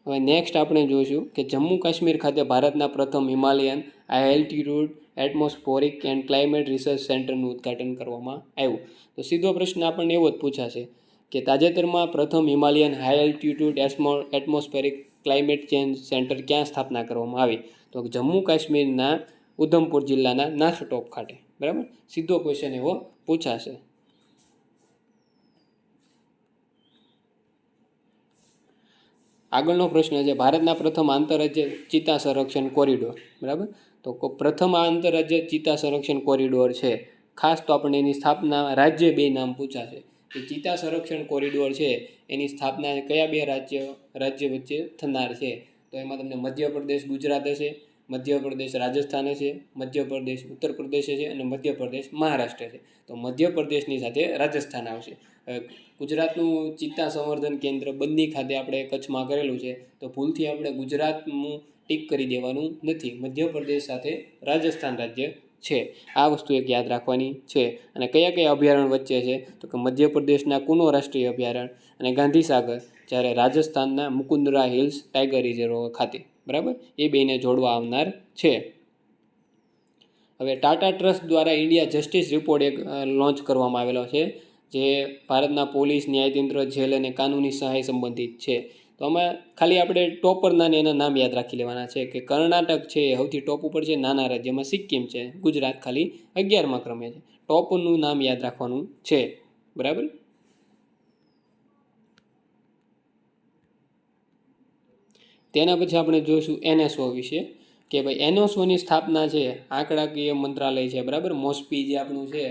હવે નેક્સ્ટ આપણે જોઈશું કે જમ્મુ કાશ્મીર ખાતે ભારતના પ્રથમ Himalayan high altitude atmospheric and climate research સેન્ટરનું ઉદ્ઘાટન કરવામાં આવ્યું. તો સીધો પ્રશ્ન આપણને એવો જ પૂછાશે કે તાજેતરમાં પ્રથમ Himalayan high altitude atmospheric climate change centre ક્યાં સ્થાપના કરવામાં આવી? તો જમ્મુ કાશ્મીરના ઉધમપુર જિલ્લાના નાથટોપ ખાતે. બરાબર, સીધો ક્વેશ્ચન એવો પૂછાશે. આગળનો પ્રશ્ન છે ભારતના પ્રથમ આંતરરાજ્ય ચિત્તા સંરક્ષણ કોરિડોર. બરાબર, તો પ્રથમ આંતરરાજ્ય ચિત્તા સંરક્ષણ કોરિડોર છે. ખાસ તો આપણને એની સ્થાપના રાજ્ય 2 નામ પૂછાશે કે ચિત્તા સંરક્ષણ કોરિડોર છે એની સ્થાપના કયા 2 રાજ્ય વચ્ચે થનાર છે? તો એમાં તમને મધ્યપ્રદેશ ગુજરાત હશે, મધ્યપ્રદેશ રાજસ્થાન હશે, મધ્યપ્રદેશ ઉત્તર પ્રદેશ છે અને મધ્યપ્રદેશ મહારાષ્ટ્ર છે. તો મધ્યપ્રદેશની સાથે રાજસ્થાન આવશે. ગુજરાતનું ચિત્તા સંવર્ધન કેન્દ્ર બન્ની ખાતે આપણે કચ્છમાં કરેલું છે, તો ભૂલથી આપણે ગુજરાતનું ટીક કરી દેવાનું નથી. મધ્યપ્રદેશ સાથે રાજસ્થાન રાજ્ય છે. આ વસ્તુ એક યાદ રાખવાની છે. અને કયા કયા અભયારણ્ય વચ્ચે છે? તો કે મધ્યપ્રદેશના કુનો રાષ્ટ્રીય અભયારણ્ય અને ગાંધીસાગર, જ્યારે રાજસ્થાનના મુકુંદરા હિલ્સ ટાઈગર રિઝર્વ ખાતે. બરાબર, એ બેને જોડવા આવનાર છે. હવે ટાટા ટ્રસ્ટ દ્વારા ઇન્ડિયા જસ્ટિસ રિપોર્ટ એક લોન્ચ કરવામાં આવેલો છે, જે ભારતના પોલીસ, ન્યાયતંત્ર, જેલ અને કાનૂની સહાય સંબંધિત છે. તો આમાં ખાલી આપણે ટોપરના ને એના નામ યાદ રાખી લેવાના છે કે કર્ણાટક છે એ સૌથી ટોપ ઉપર છે, નાના રાજ્યમાં સિક્કિમ છે, ગુજરાત ખાલી 11મા ક્રમે છે. ટોપનું નામ યાદ રાખવાનું છે. બરાબર, તેના પછી આપણે જોઈશું NSO વિશે કે ભાઈ NSOની સ્થાપના છે આંકડાકીય મંત્રાલય છે. બરાબર, મોસ્પી જે આપણું છે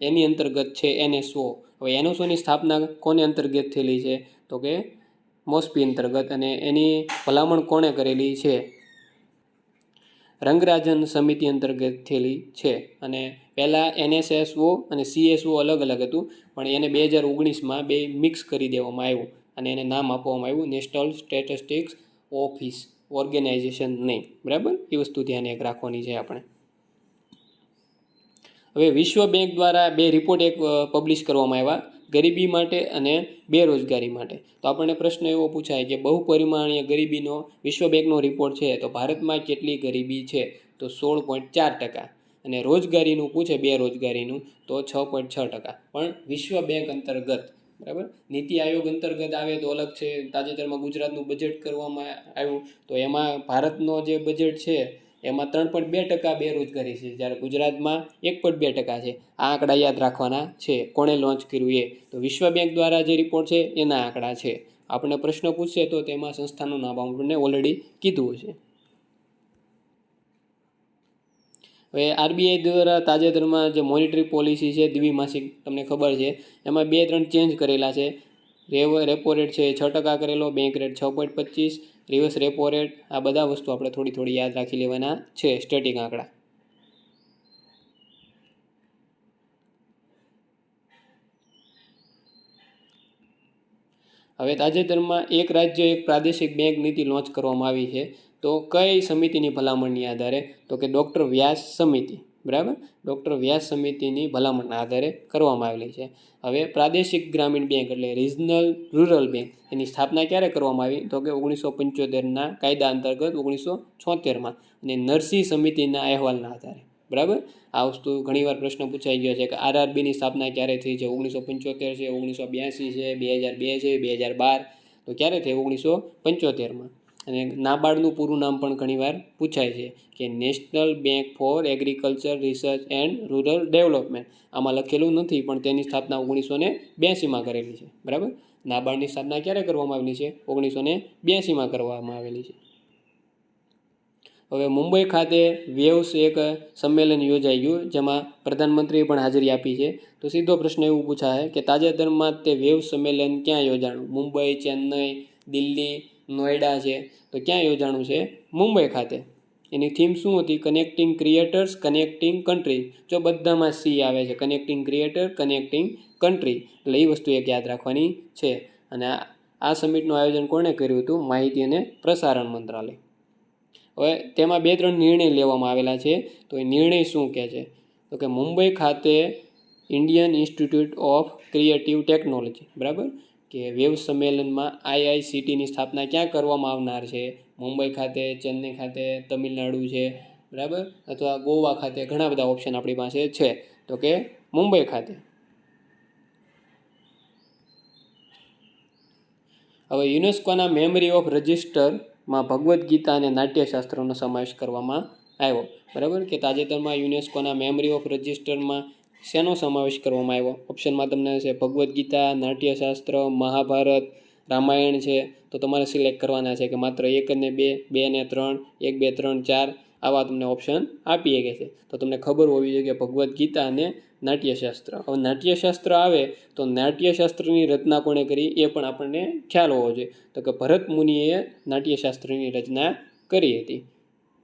એની અંતર્ગત છે NSO. હવે NSOની સ્થાપના કોને અંતર્ગત થયેલી છે? તો કે મોસ્પી અંતર્ગત. અને એની ભલામણ કોણે કરેલી છે? રંગરાજન સમિતિ અંતર્ગત થયેલી છે. અને પહેલાં NSSO અને CSO અલગ અલગ હતું, પણ એને 2019માં બે મિક્સ કરી દેવામાં આવ્યું અને એને નામ આપવામાં આવ્યું નેશનલ સ્ટેટિસ્ટિક્સ ઓફિસ ઓર્ગેનાઇઝેશન નહીં. બરાબર, એ વસ્તુ ધ્યાન એક રાખવાની છે આપણે. હવે વિશ્વ બેંક દ્વારા 2 રિપોર્ટ એક પબ્લિશ કરવામાં આવ્યા, ગરીબી માટે અને બેરોજગારી માટે. તો આપણને પ્રશ્ન એવો પૂછાય કે બહુપરિમાણીય ગરીબીનો વિશ્વ બેંકનો રિપોર્ટ છે, તો ભારતમાં કેટલી ગરીબી છે? તો 16.4%. અને રોજગારીનું પૂછે, બેરોજગારીનું, તો 6.6%. પણ વિશ્વ બેંક અંતર્ગત. બરાબર, નીતિ આયોગ અંતર્ગત આવે તો અલગ છે. તાજેતરમાં ગુજરાતનું બજેટ કરવામાં આવ્યું, તો એમાં ભારતનો જે બજેટ છે એમાં 3.2% બેરોજગારી છે, જ્યારે ગુજરાતમાં 1.2% છે. આ આંકડા યાદ રાખવાના છે. કોણે લોન્ચ કર્યું એ? તો વિશ્વ બેંક દ્વારા જે રિપોર્ટ છે એના આંકડા છે. આપણે પ્રશ્ન પૂછશે તો તેમાં સંસ્થાનું નામ આપણને ઓલરેડી કીધું છે. હવે RBI દ્વારા તાજેતરમાં જે મોનિટરી પોલિસી છે દ્વિમાસિક, તમને ખબર છે, એમાં 2-3 ચેન્જ કરેલા છે. રેપો રેટ છે 6% કરેલો, bank rate 6.25, reverse repo rate. આ બધા વસ્તુ આપણે થોડી યાદ રાખી લેવાના છે, સ્ટેટિક આંકડા. હવે તાજેતરમાં એક રાજ્ય એક પ્રાદેશિક બેંક નીતિ લોન્ચ કરવામાં આવી છે. તો કઈ સમિતિની ભલામણની આધારે? તો કે ડૉક્ટર વ્યાસ સમિતિ. બરાબર, ડૉક્ટર વ્યાસ સમિતિની ભલામણના આધારે કરવામાં આવેલી છે. હવે પ્રાદેશિક ગ્રામીણ બેંક એટલે રિજનલ રૂરલ બેંક, એની સ્થાપના ક્યારે કરવામાં આવી? તો કે 1975ના કાયદા અંતર્ગત 1976માં, અને નરસિંહ સમિતિના અહેવાલના આધારે. બરાબર, આ વસ્તુ ઘણીવાર પ્રશ્ન પૂછાઈ ગયો છે કે RRBની સ્થાપના ક્યારે થઈ છે? 1975 છે, 1982 છે, 2002 છે, 2012. તો ક્યારે થઈ? 1975માં. અને નાબાર્ડનું પૂરું નામ પણ ઘણીવાર પૂછાય છે કે national bank four agriculture research and rural development. આમાં લખેલું નથી, પણ તેની સ્થાપના 1982માં કરેલી છે. બરાબર, નાબાર્ડની સ્થાપના ક્યારે કરવામાં આવેલી છે? 1982માં કરવામાં આવેલી છે. હવે મુંબઈ ખાતે વેવ્સ એક સંમેલન યોજાઈ ગયું, જેમાં પ્રધાનમંત્રીએ પણ હાજરી આપી છે. તો સીધો પ્રશ્ન એવું પૂછાય કે તાજેતરમાં તે વેવ્સ સંમેલન ક્યાં યોજાણું? મુંબઈ, ચેન્નઈ, દિલ્હી, નોઈડા છે. તો ક્યાં યોજાણું છે? મુંબઈ ખાતે. એની થીમ શું હતી? Connecting creators, connecting country. જો બધામાં C આવે છે, કનેક્ટિંગ ક્રિએટર, કનેક્ટિંગ કન્ટ્રી. એટલે એ વસ્તુ એક યાદ રાખવાની છે. અને આ સમિટનું આયોજન કોણે કર્યું હતું? માહિતી અને પ્રસારણ મંત્રાલય. હવે તેમાં 2-3 નિર્ણય લેવામાં આવેલા છે. તો એ નિર્ણય શું કહે છે? તો કે મુંબઈ ખાતે Indian institute of creative technology, બરાબર, કે વેવ સંમેલનમાં IICTની સ્થાપના ક્યાં કરવામાં આવનાર છે? મુંબઈ ખાતે, ચેન્નઈ ખાતે, તમિલનાડુ છે, બરાબર, અથવા ગોવા ખાતે. ઘણા બધા ઓપ્શન આપણી પાસે છે, તો કે મુંબઈ ખાતે. હવે યુનેસ્કોના મેમરી ઓફ રજિસ્ટરમાં ભગવદ્ ગીતા અને નાટ્યશાસ્ત્રનો સમાવેશ કરવામાં આવ્યો, બરાબર, કે તાજેતરમાં યુનેસ્કોના મેમરી ઓફ રજિસ્ટરમાં શેનો સમાવેશ કરવામાં આવ્યો? ઓપ્શનમાં તમને છે ભગવદ્ ગીતા, નાટ્યશાસ્ત્ર, મહાભારત, રામાયણ છે. તો તમારે સિલેક્ટ કરવાના છે કે માત્ર 1 અને 2, 2 અને 3, 1, 2, 3, 4 આવા તમને ઓપ્શન આપી શકે છે. તો તમને ખબર હોવી જોઈએ કે ભગવદ્ ગીતા અને નાટ્યશાસ્ત્ર. હવે નાટ્યશાસ્ત્ર આવે તો નાટ્યશાસ્ત્રની રચના કોણે કરી એ પણ આપણને ખ્યાલ હોવો જોઈએ. તો કે ભરત મુનિએ નાટ્યશાસ્ત્રની રચના કરી હતી,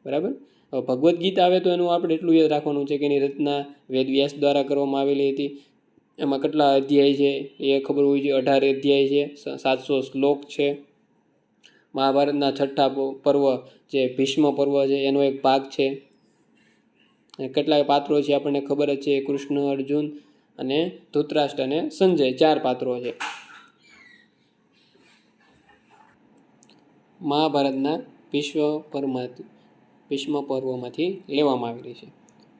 બરાબર. હવે ભગવદ્ ગીતા આવે તો એનું આપણે એટલું યાદ રાખવાનું છે કે એની રચના વેદવ્યાસ દ્વારા કરવામાં આવેલી હતી. એમાં કેટલા અધ્યાય છે એ ખબર હોવી જોઈએ. 18 અધ્યાય છે, 700 શ્લોક છે. મહાભારતના 6ઠ્ઠા પર્વ જે ભીષ્મ પર્વ છે એનો એક ભાગ છે. કેટલાય પાત્રો છે આપણને ખબર જ છે, કૃષ્ણ, અર્જુન અને ધૃતરાષ્ટ્ર અને સંજય, 4 પાત્રો છે. મહાભારતના ભીષ્મ પર્વમાંથી લેવામાં આવેલી છે.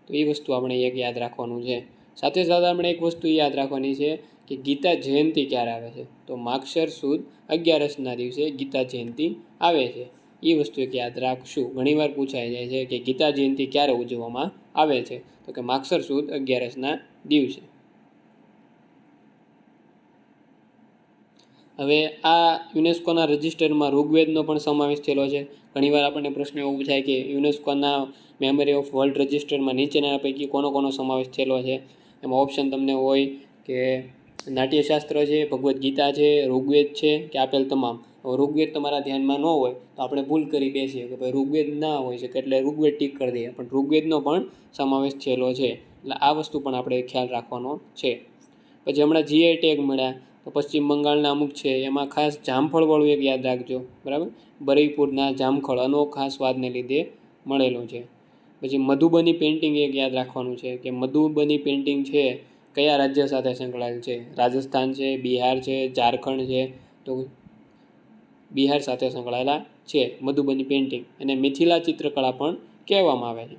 તો એ વસ્તુ આપણે એક યાદ રાખવાનું છે. સાથે સાથે આપણે એક વસ્તુ યાદ રાખવાની છે કે ગીતા જયંતિ ક્યારે આવે છે? તો માગશર સુદ 11ના દિવસે ગીતા જયંતિ આવે છે. એ વસ્તુ એક યાદ રાખશું. ઘણીવાર પૂછાઈ જાય છે કે ગીતા જયંતિ ક્યારે ઉજવવામાં આવે છે? તો કે માગશર સુદ 11ના દિવસે. હવે આ યુનેસ્કોના રજિસ્ટરમાં ઋગ્વેદનો પણ સમાવેશ થયેલો છે. ઘણીવાર આપણને પ્રશ્ન એવો પૂછાય કે યુનેસ્કોના મેમરી ઓફ વર્લ્ડ રજિસ્ટરમાં નીચેના પૈકી કોનો સમાવેશ થયેલો છે? એમાં ઓપ્શન તમને હોય કે નાટ્યશાસ્ત્ર છે, ભગવદ્ ગીતા છે, ઋગ્વેદ છે કે આપેલ તમામ. હવે ઋગ્વેદ તમારા ધ્યાનમાં ન હોય તો આપણે ભૂલ કરી બેસીએ કે ભાઈ ઋગ્વેદ ના હોય છે એટલે ઋગ્વેદ ટીક કરી દઈએ, પણ ઋગ્વેદનો પણ સમાવેશ થયેલો છે. એટલે આ વસ્તુ પણ આપણે ખ્યાલ રાખવાનો છે. પછી હમણાં GI ટેગ મળ્યા તો પશ્ચિમ બંગાળના અમુક છે, એમાં ખાસ જામફળવાળું એક યાદ રાખજો, બરાબર. બરઈપુરના જામફળ અનોખા સ્વાદને લીધે મળેલું છે. પછી મધુબની પેઇન્ટિંગ એક યાદ રાખવાનું છે કે મધુબની પેઇન્ટિંગ છે કયા રાજ્ય સાથે સંકળાયેલ છે? રાજસ્થાન છે, બિહાર છે, ઝારખંડ છે. તો બિહાર સાથે સંકળાયેલા છે મધુબની પેઇન્ટિંગ, અને મિથિલા ચિત્રકળા પણ કહેવામાં આવે છે.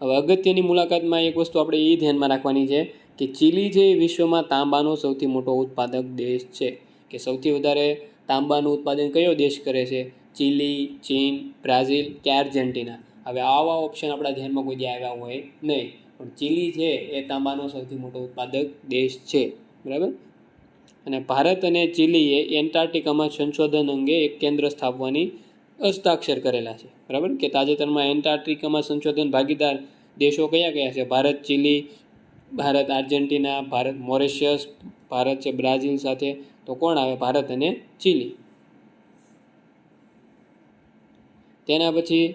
હવે અગત્યની મુલાકાતમાં એક વસ્તુ આપણે એ ધ્યાનમાં રાખવાની છે કે ચીલી છે એ વિશ્વમાં તાંબાનો સૌથી મોટો ઉત્પાદક દેશ છે. કે સૌથી વધારે તાંબાનું ઉત્પાદન કયો દેશ કરે છે? ચીલી, ચીન, બ્રાઝિલ કે આર્જેન્ટિના. હવે આવા ઓપ્શન આપણા ધ્યાનમાં કોઈ દી આવ્યા હોય નહીં, પણ ચીલી છે એ તાંબાનો સૌથી મોટો ઉત્પાદક દેશ છે, બરાબર. અને ભારત અને ચીલીએ એન્ટાર્કટિકામાં સંશોધન અંગે એક કેન્દ્ર સ્થાપવાની હસ્તાક્ષર કરેલા છે, બરાબર. કે તાજેતરમાં એન્ટાર્કટિકામાં સંશોધન ભાગીદાર દેશો કયા કયા છે? Bharat, chilli, Bharat Argentina, Bharat Mauritius, Bharat છે બ્રાઝિલ સાથે. તો કોણ આવે? ભારત અને ચીલી. તેના પછી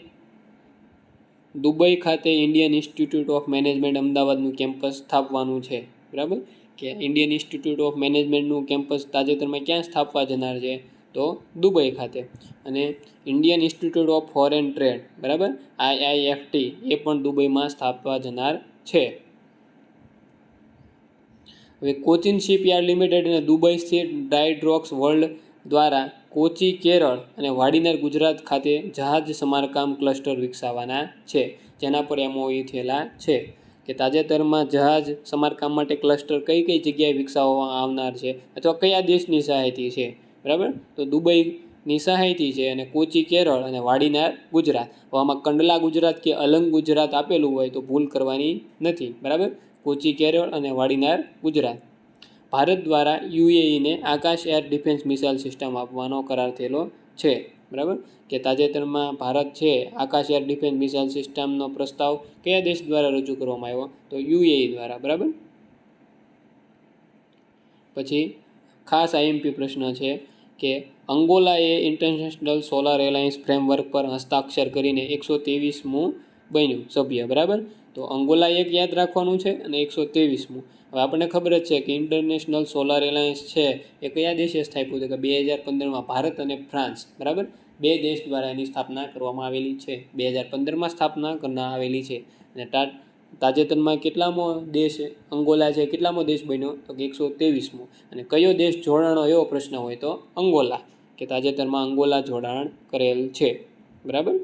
દુબઈ ખાતે ઇન્ડિયન ઇન્સ્ટિટ્યૂટ ઓફ મેનેજમેન્ટ અમદાવાદનું કેમ્પસ સ્થાપવાનું છે, બરાબર. કે ઇન્ડિયન ઇન્સ્ટિટ્યૂટ ઓફ મેનેજમેન્ટનું કેમ્પસ તાજેતરમાં ક્યાં સ્થાપવા જનાર છે? તો દુબઈ ખાતે. અને Indian institute of foreign trade, બરાબર, IIFT એ પણ દુબઈમાં સ્થાપવા જનાર છે. હવે કોચિન શિપયાર્ડ લિમિટેડ અને દુબઈ સ્થિત ડ્રાયડોક્સ વર્લ્ડ દ્વારા કોચી કેરળ અને વાડીનાર ગુજરાત ખાતે જહાજ સમારકામ ક્લસ્ટર વિકસાવવાના છે, જેના પર MOU થયેલા છે. કે તાજેતરમાં જહાજ સમારકામ માટે ક્લસ્ટર કઈ જગ્યાએ વિકસાવવામાં આવનાર છે અથવા કયા દેશની સહાયથી છે? બરાબર, તો દુબઈની સહાયથી છે, અને કોચી કેરળ અને વાડીનાર ગુજરાત. આમાં કંડલા ગુજરાત કે અલંગ ગુજરાત આપેલું હોય તો ભૂલ કરવાની નથી, બરાબર. કોચી કેરળ અને વાડીનાર ગુજરાત. ભારત દ્વારા UAEને આકાશ એર ડિફેન્સ મિસાઇલ સિસ્ટમ આપવાનો કરાર થયેલો છે, બરાબર. કે તાજેતરમાં ભારત છે આકાશ એર ડિફેન્સ મિસાઇલ સિસ્ટમનો પ્રસ્તાવ કયા દેશ દ્વારા રજૂ કરવામાં આવ્યો? તો UAE દ્વારા, બરાબર. પછી ખાસ IMP પ્રશ્ન છે કે અંગોલાએ ઇન્ટરનેશનલ સોલાર એલાયન્સ ફ્રેમવર્ક પર હસ્તાક્ષર કરીને 123મું બન્યું સભ્ય, બરાબર. તો અંગોલા એક યાદ રાખવાનું છે અને 123મું. હવે આપણને ખબર જ છે કે ઇન્ટરનેશનલ સોલાર એલાયન્સ છે એ કયા દેશે સ્થાપ્યું? તો કે 2015માં ભારત અને ફ્રાન્સ, બરાબર, 2 દેશ દ્વારા એની સ્થાપના કરવામાં આવેલી છે. 2015માં સ્થાપના કરવામાં આવેલી છે. અને તાજેતરમાં કેટલામો દેશ અંગોલા છે, કેટલામો દેશ બન્યો તો કે 123મો. અને કયો દેશ જોડાણો એવો પ્રશ્ન હોય તો અંગોલા, કે તાજેતરમાં અંગોલા જોડાણ કરેલ છે. બરાબર.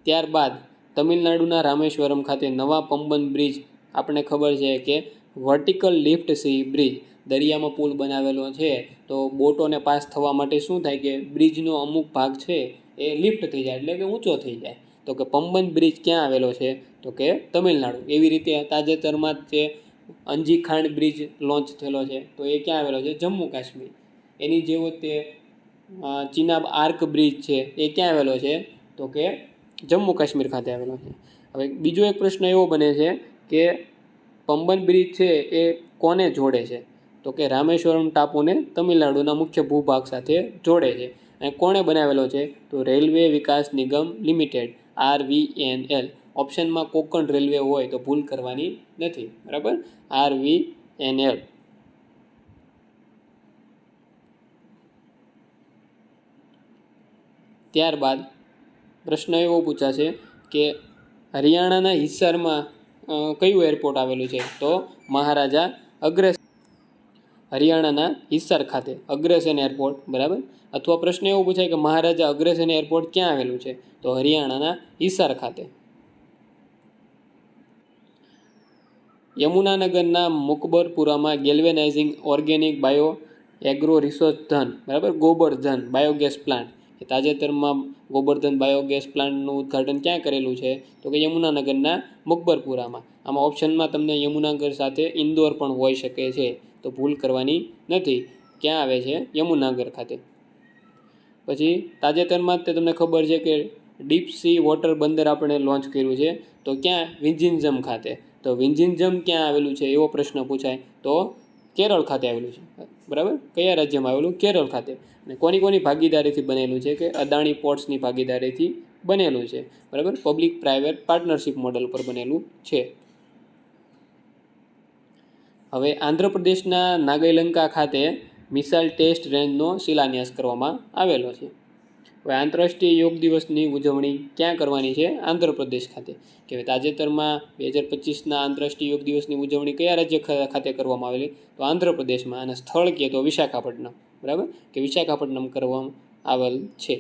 ત્યારબાદ તમિલનાડુના રામેશ્વરમ ખાતે નવા પંબન બ્રિજ, આપણે ખબર છે કે વર્ટિકલ લિફ્ટ સી બ્રિજ, દરિયામાં પુલ બનાવેલો છે. તો બોટોને પાસ થવા માટે શું થાય કે બ્રિજનો અમુક ભાગ છે એ લિફ્ટ થઈ જાય, એટલે કે ઊંચો થઈ જાય. તો કે પંબન બ્રિજ ક્યાં આવેલો છે તો કે તમિલનાડુ. એવી રીતે તાજેતરમાં જ જે અંજી ખાંડ બ્રિજ લોન્ચ થયેલો છે તો એ ક્યાં આવેલો છે? જમ્મુ કાશ્મીર. એની જેવો તે ચિનાબ આર્ક બ્રિજ છે એ ક્યાં આવેલો છે તો કે જમ્મુ કાશ્મીર ખાતે આવેલો છે. હવે બીજો એક પ્રશ્ન એવો બને છે કે પંબન બ્રિજ છે એ કોને જોડે છે તો કે રામેશ્વરમ ટાપુને તમિલનાડુના મુખ્ય ભૂભાગ સાથે જોડે છે. અને કોણે બનાવેલો છે તો રેલવે વિકાસ નિગમ લિમિટેડ, RVNL. ઓપ્શનમાં કોકણ રેલવે હોય તો ભૂલ કરવાની નથી. બરાબર, RVNL. ત્યારબાદ પ્રશ્ન એવો પૂછાશે કે હરિયાણાના હિસારમાં કયું એરપોર્ટ આવેલું છે તો મહારાજા અગ્રસેન. હરિયાણાના હિસાર ખાતે અગ્રસેન એરપોર્ટ. બરાબર. અથવા પ્રશ્ન એવો પૂછાય કે મહારાજા અગ્રસેન એરપોર્ટ ક્યાં આવેલું છે તો હરિયાણાના હિસાર ખાતે. યમુનાનગરના મુકબરપુરામાં galvanizing organic bio agro resource ધન, બરાબર, ગોબરધન બાયોગેસ પ્લાન્ટ, કે તાજેતરમાં ગોબરધન બાયોગેસ પ્લાન્ટનું ઉદ્ઘાટન ક્યાં કરેલું છે તો કે યમુનાનગરના મુકબરપુરામાં. આમાં ઓપ્શનમાં તમને યમુનાનગર સાથે ઇન્દોર પણ હોઈ શકે છે, તો ભૂલ કરવાની નથી. ક્યાં આવે છે? યમુનાનગર ખાતે. પછી તાજેતરમાં જ તમને ખબર છે કે ડીપ સી વોટર બંદર આપણે લોન્ચ કર્યું છે, તો ક્યાં? વિંજિનજમ ખાતે. તો વિંજિનજમ ક્યાં આવેલું છે એવો પ્રશ્ન પૂછાય તો કેરળ ખાતે આવેલું છે. બરાબર, કયા રાજ્યમાં આવેલું? કેરળ ખાતે. અને કોની ભાગીદારીથી બનેલું છે કે અદાણી પોર્ટ્સની ભાગીદારીથી બનેલું છે. બરાબર, પબ્લિક પ્રાઇવેટ પાર્ટનરશિપ મોડલ પર બનેલું છે. હવે આંધ્રપ્રદેશના નાગૈલંકા ખાતે મિસાઇલ ટેસ્ટ રેન્જનો શિલાન્યાસ કરવામાં આવેલો છે. હવે આંતરરાષ્ટ્રીય યોગ દિવસની ઉજવણી ક્યાં કરવાની છે? આંધ્રપ્રદેશ ખાતે. કે તાજેતરમાં 2025ના આંતરરાષ્ટ્રીય યોગ દિવસની ઉજવણી કયા રાજ્ય ખાતે કરવામાં આવેલી તો આંધ્રપ્રદેશમાં. અને સ્થળ કે તો વિશાખાપટ્ટનમ. બરાબર, કે વિશાખાપટ્ટનમ કરવામાં આવેલ છે.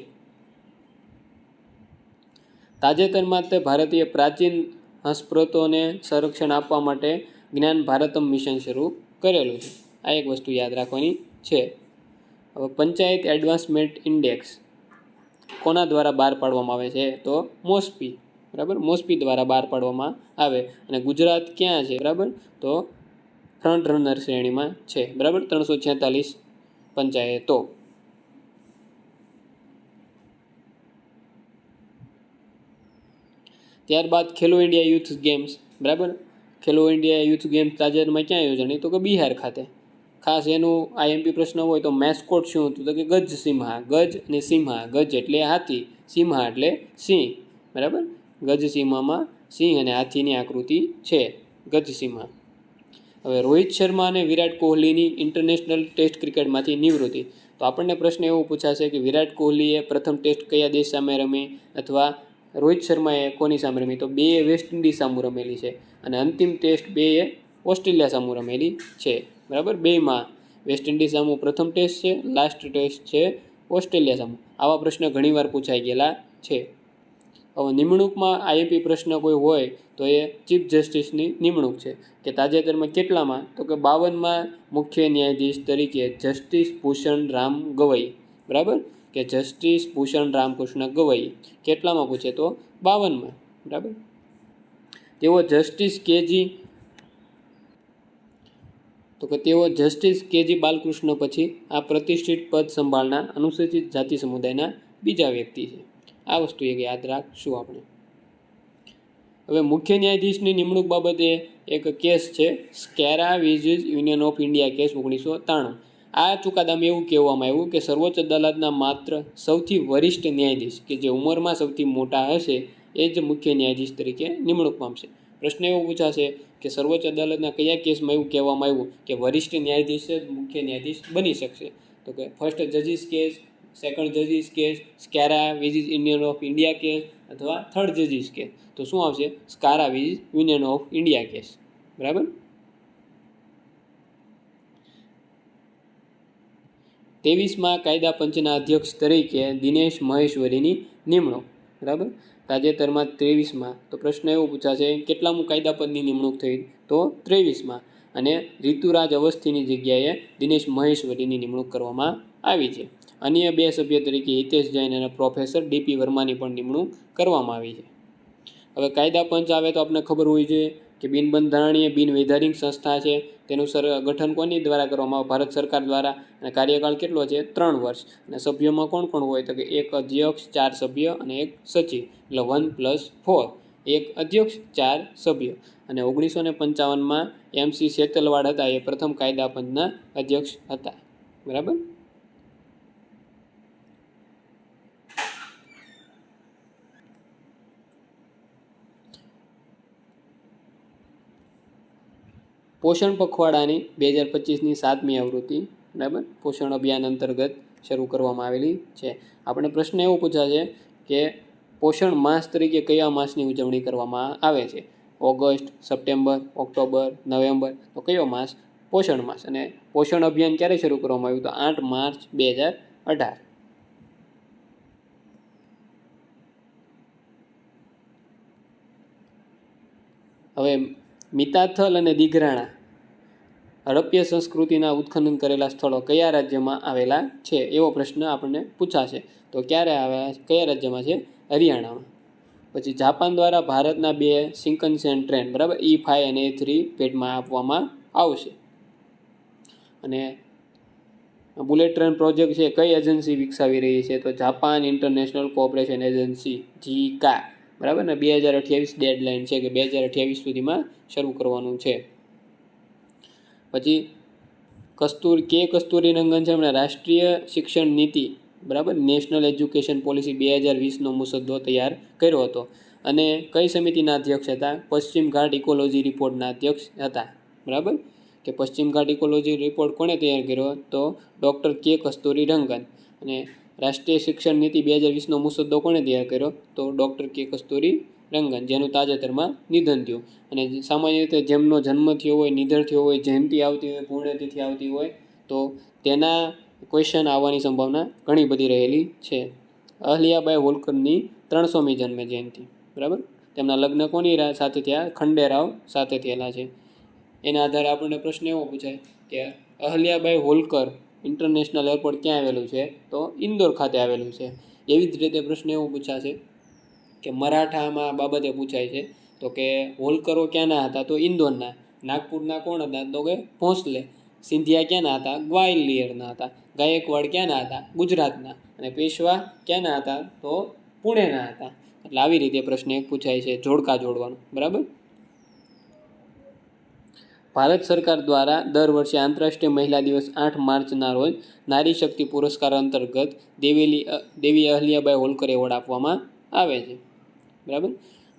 તાજેતરમાં તે ભારતીય પ્રાચીન હસ્તપ્રતોને સંરક્ષણ આપવા માટે જ્ઞાન ભારતમ મિશન શરૂ કરેલું છે. આ એક વસ્તુ યાદ રાખવાની છે. હવે પંચાયત એડવાન્સમેન્ટ ઇન્ડેક્સ કોના દ્વારા બહાર પાડવામાં આવે છે તો મોસ્પી. બરાબર, મોસ્પી દ્વારા બહાર પાડવામાં આવે. અને ગુજરાત ક્યાં છે? બરાબર, તો ફ્રન્ટ રનર શ્રેણીમાં છે. બરાબર, 346 પંચાયતો. ત્યારબાદ ખેલો ઇન્ડિયા યુથ ગેમ્સ. બરાબર, ખેલો ઇન્ડિયા યુથ ગેમ્સ તાજેતરમાં ક્યાં યોજાણી તો કે બિહાર ખાતે. ખાસ એનું આઈએમપી પ્રશ્ન હોય તો મેસ્કોટ શું હતું તો કે ગજ સિંહા. ગજ અને સિંહા, ગજ એટલે હાથી, સિંહા એટલે સિંહ. બરાબર, ગજ સિંહામાં સિંહ અને હાથીની આકૃતિ છે, ગજ સિંહા. હવે રોહિત શર્મા અને વિરાટ કોહલીની ઇન્ટરનેશનલ ટેસ્ટ ક્રિકેટમાંથી નિવૃત્તિ. તો આપણને પ્રશ્ન એવો પૂછાશે કે વિરાટ કોહલીએ પ્રથમ ટેસ્ટ કયા દેશ સામે રમી, અથવા રોહિત શર્માએ કોની સામે રમી તો બે વેસ્ટ ઇન્ડિઝ સામે રમેલી છે. અને અંતિમ ટેસ્ટ બે ઓસ્ટ્રેલિયા સામે રમેલી છે. બરાબર, બેમાં વેસ્ટ ઇન્ડિઝ સામે પ્રથમ ટેસ્ટ છે, લાસ્ટ ટેસ્ટ છે ઓસ્ટ્રેલિયા સામે. આવા પ્રશ્ન ઘણીવાર પૂછાઈ ગયેલા છે. હવે નિમણૂકમાં આઈએમપી પ્રશ્ન કોઈ હોય તો એ ચીફ જસ્ટિસની નિમણૂક છે, કે તાજેતરમાં કેટલામાં તો કે 52માં મુખ્ય ન્યાયાધીશ તરીકે જસ્ટિસ ભૂષણ રામ ગવઈ. બરાબર, કે જસ્ટિસ ભૂષણ રામકૃષ્ણ ગવઈ કેટલામાં પૂછે તો 52માં. બરાબર, તેઓ જસ્ટિસ કેજી બાલકૃષ્ણ પછી આ પ્રતિષ્ઠિત પદ સંભાળનાર અનુસૂચિત જાતિ સમુદાયના બીજા વ્યક્તિ છે. આ વસ્તુ એક યાદ રાખશું આપણે. હવે મુખ્ય ન્યાયાધીશની નિમણૂક બાબતે એક કેસ છે, સ્કેરા વિઝિસ યુનિયન ઓફ ઇન્ડિયા કેસ 1993. આ ચુકાદામાં એવું કહેવામાં આવ્યું કે સર્વોચ્ચ અદાલતના માત્ર સૌથી વરિષ્ઠ ન્યાયાધીશ, કે જે ઉંમરમાં સૌથી મોટા હશે, એ જ મુખ્ય ન્યાયાધીશ તરીકે નિમણૂક પામશે. પ્રશ્ન એવો પૂછાશે કે સર્વોચ્ચ અદાલતના કયા કેસમાં એવું કહેવામાં આવ્યું કે વરિષ્ઠ ન્યાયાધીશ જ મુખ્ય ન્યાયાધીશ બની શકશે તો કે first જજીસ case, second જજીસ case, સ્કારા વિઝિસ union of India case અથવા થર્ડ જજીસ કેસ. તો શું આવશે? સ્કારા વિઝિસ યુનિયન ઓફ ઇન્ડિયા કેસ. બરાબર. 23માં કાયદા પંચના અધ્યક્ષ તરીકે દિનેશ મહેશ્વરીની નિમણૂક. બરાબર. તાજેતરમાં 23માં. તો પ્રશ્ન એવો પૂછાશે, કેટલામું કાયદા પંચની નિમણૂક થઈ? તો 23માં. અને ઋતુરાજ અવસ્થીની જગ્યાએ દિનેશ મહેશ્વરીની નિમણૂક કરવામાં આવી છે. અન્ય 2 સભ્ય તરીકે હિતેશ જૈન અને પ્રોફેસર ડીપી વર્માની પણ નિમણૂક કરવામાં આવી છે. હવે કાયદા પંચ આવે તો આપણે ખબર હોવી જોઈએ કે બિનબંધારણીય બિનવૈધાનિક સંસ્થા છે. તેનું ગઠન કોની દ્વારા કરવામાં આવે? ભારત સરકાર દ્વારા. અને કાર્યકાળ કેટલો છે? 3 વર્ષ. અને સભ્યોમાં કોણ કોણ હોય? તો કે 1 અધ્યક્ષ, 4 સભ્ય અને 1 સચિવ. એટલે 1+4. 1 અધ્યક્ષ, 4 સભ્ય. અને 1955માં MC સેતલવાડ હતા, એ પ્રથમ કાયદા પંચના અધ્યક્ષ હતા. બરાબર. પોષણ પખવાડાની 2025ની 7મી આવૃત્તિ. બરાબર. પોષણ અભિયાન અંતર્ગત શરૂ કરવામાં આવેલી છે. આપણે પ્રશ્ન એવો પૂછાશે કે પોષણ માસ તરીકે કયા માસની ઉજવણી કરવામાં આવે છે? August, September, October, November. તો કયો માસ? પોષણ માસ. અને પોષણ અભિયાન ક્યારે શરૂ કરવામાં આવ્યું? તો 8 માર્ચ 2018. હવે મિતાથલ અને દીઘરાણા હડપ્ય સંસ્કૃતિના ઉત્ખનન કરેલા સ્થળો કયા રાજ્યમાં આવેલા છે? એવો પ્રશ્ન આપણને પૂછાશે. તો ક્યારે આવ્યા? કયા રાજ્યમાં છે? હરિયાણામાં. પછી જાપાન દ્વારા ભારતના 2 શિંકનસેન ટ્રેન, બરાબર, E5 અને E3 ભેટમાં આપવામાં આવશે. અને બુલેટ ટ્રેન પ્રોજેક્ટ છે કઈ એજન્સી વિકસાવી રહી છે? તો Japan international cooperation agency, JICA. બરાબર. ને 2028 ડેડલાઇન છે કે 2028 સુધીમાં શરૂ કરવાનું છે. પછી કસ્તુરીરંગન છે એમણે રાષ્ટ્રીય શિક્ષણ નીતિ, બરાબર, નેશનલ એજ્યુકેશન પોલિસી 2020નો મુસદ્દો તૈયાર કર્યો હતો. અને કઈ સમિતિના અધ્યક્ષ હતા? પશ્ચિમ ઘાટ ઇકોલોજી રિપોર્ટના અધ્યક્ષ હતા. બરાબર. કે પશ્ચિમ ઘાટ ઇકોલોજી રિપોર્ટ કોણે તૈયાર કર્યો? તો ડૉક્ટર K. કસ્તુરીરંગન. અને રાષ્ટ્રીય શિક્ષણ નીતિ 2020નો મુસદ્દો કોણે તૈયાર કર્યો? તો ડૉક્ટર K. કસ્તુરીરંગન, જેનું તાજેતરમાં નિધન થયું. અને સામાન્ય રીતે જેમનો જન્મ થયો હોય, નિધન થયો હોય, જયંતિ આવતી હોય, પુણ્યતિથિ આવતી હોય, તો તેના ક્વેશ્ચન આવવાની સંભાવના ઘણી બધી રહેલી છે. અહલ્યાબાઈ હોલકરની 300મી જન્મ જયંતિ. બરાબર. તેમના લગ્ન કોની સાથે થયા? ખંડેરાવ સાથે થયેલા છે. એના આધારે આપણને પ્રશ્ન એવો પૂછાય કે અહલ્યાબાઈ હોલકર ઇન્ટરનેશનલ એરપોર્ટ ક્યાં આવેલું છે? તો ઇન્દોર ખાતે આવેલું છે. એવી જ રીતે પ્રશ્ન એવો પૂછાશે કે મરાઠામાં બાબતે પૂછાય છે તો કે હોલકરો ક્યાંના હતા? તો ઇન્દોરના. નાગપુરના કોણ હતા? તો કે ભોંસલે. સિંધિયા ક્યાંના હતા? ગ્વાલિયરના હતા. ગાયકવાડ ક્યાંના હતા? ગુજરાતના. અને પેશવા ક્યાંના હતા? તો પુણેના હતા. એટલે આવી રીતે પ્રશ્ન એક પૂછાય છે, જોડકા જોડવાનું. બરાબર. ભારત સરકાર દ્વારા દર વર્ષે આંતરરાષ્ટ્રીય મહિલા દિવસ 8 માર્ચના રોજ નારી શક્તિ પુરસ્કાર અંતર્ગત દેવી અહલ્યાબાઈ હોલકર એવોર્ડ આપવામાં આવે છે. બરાબર.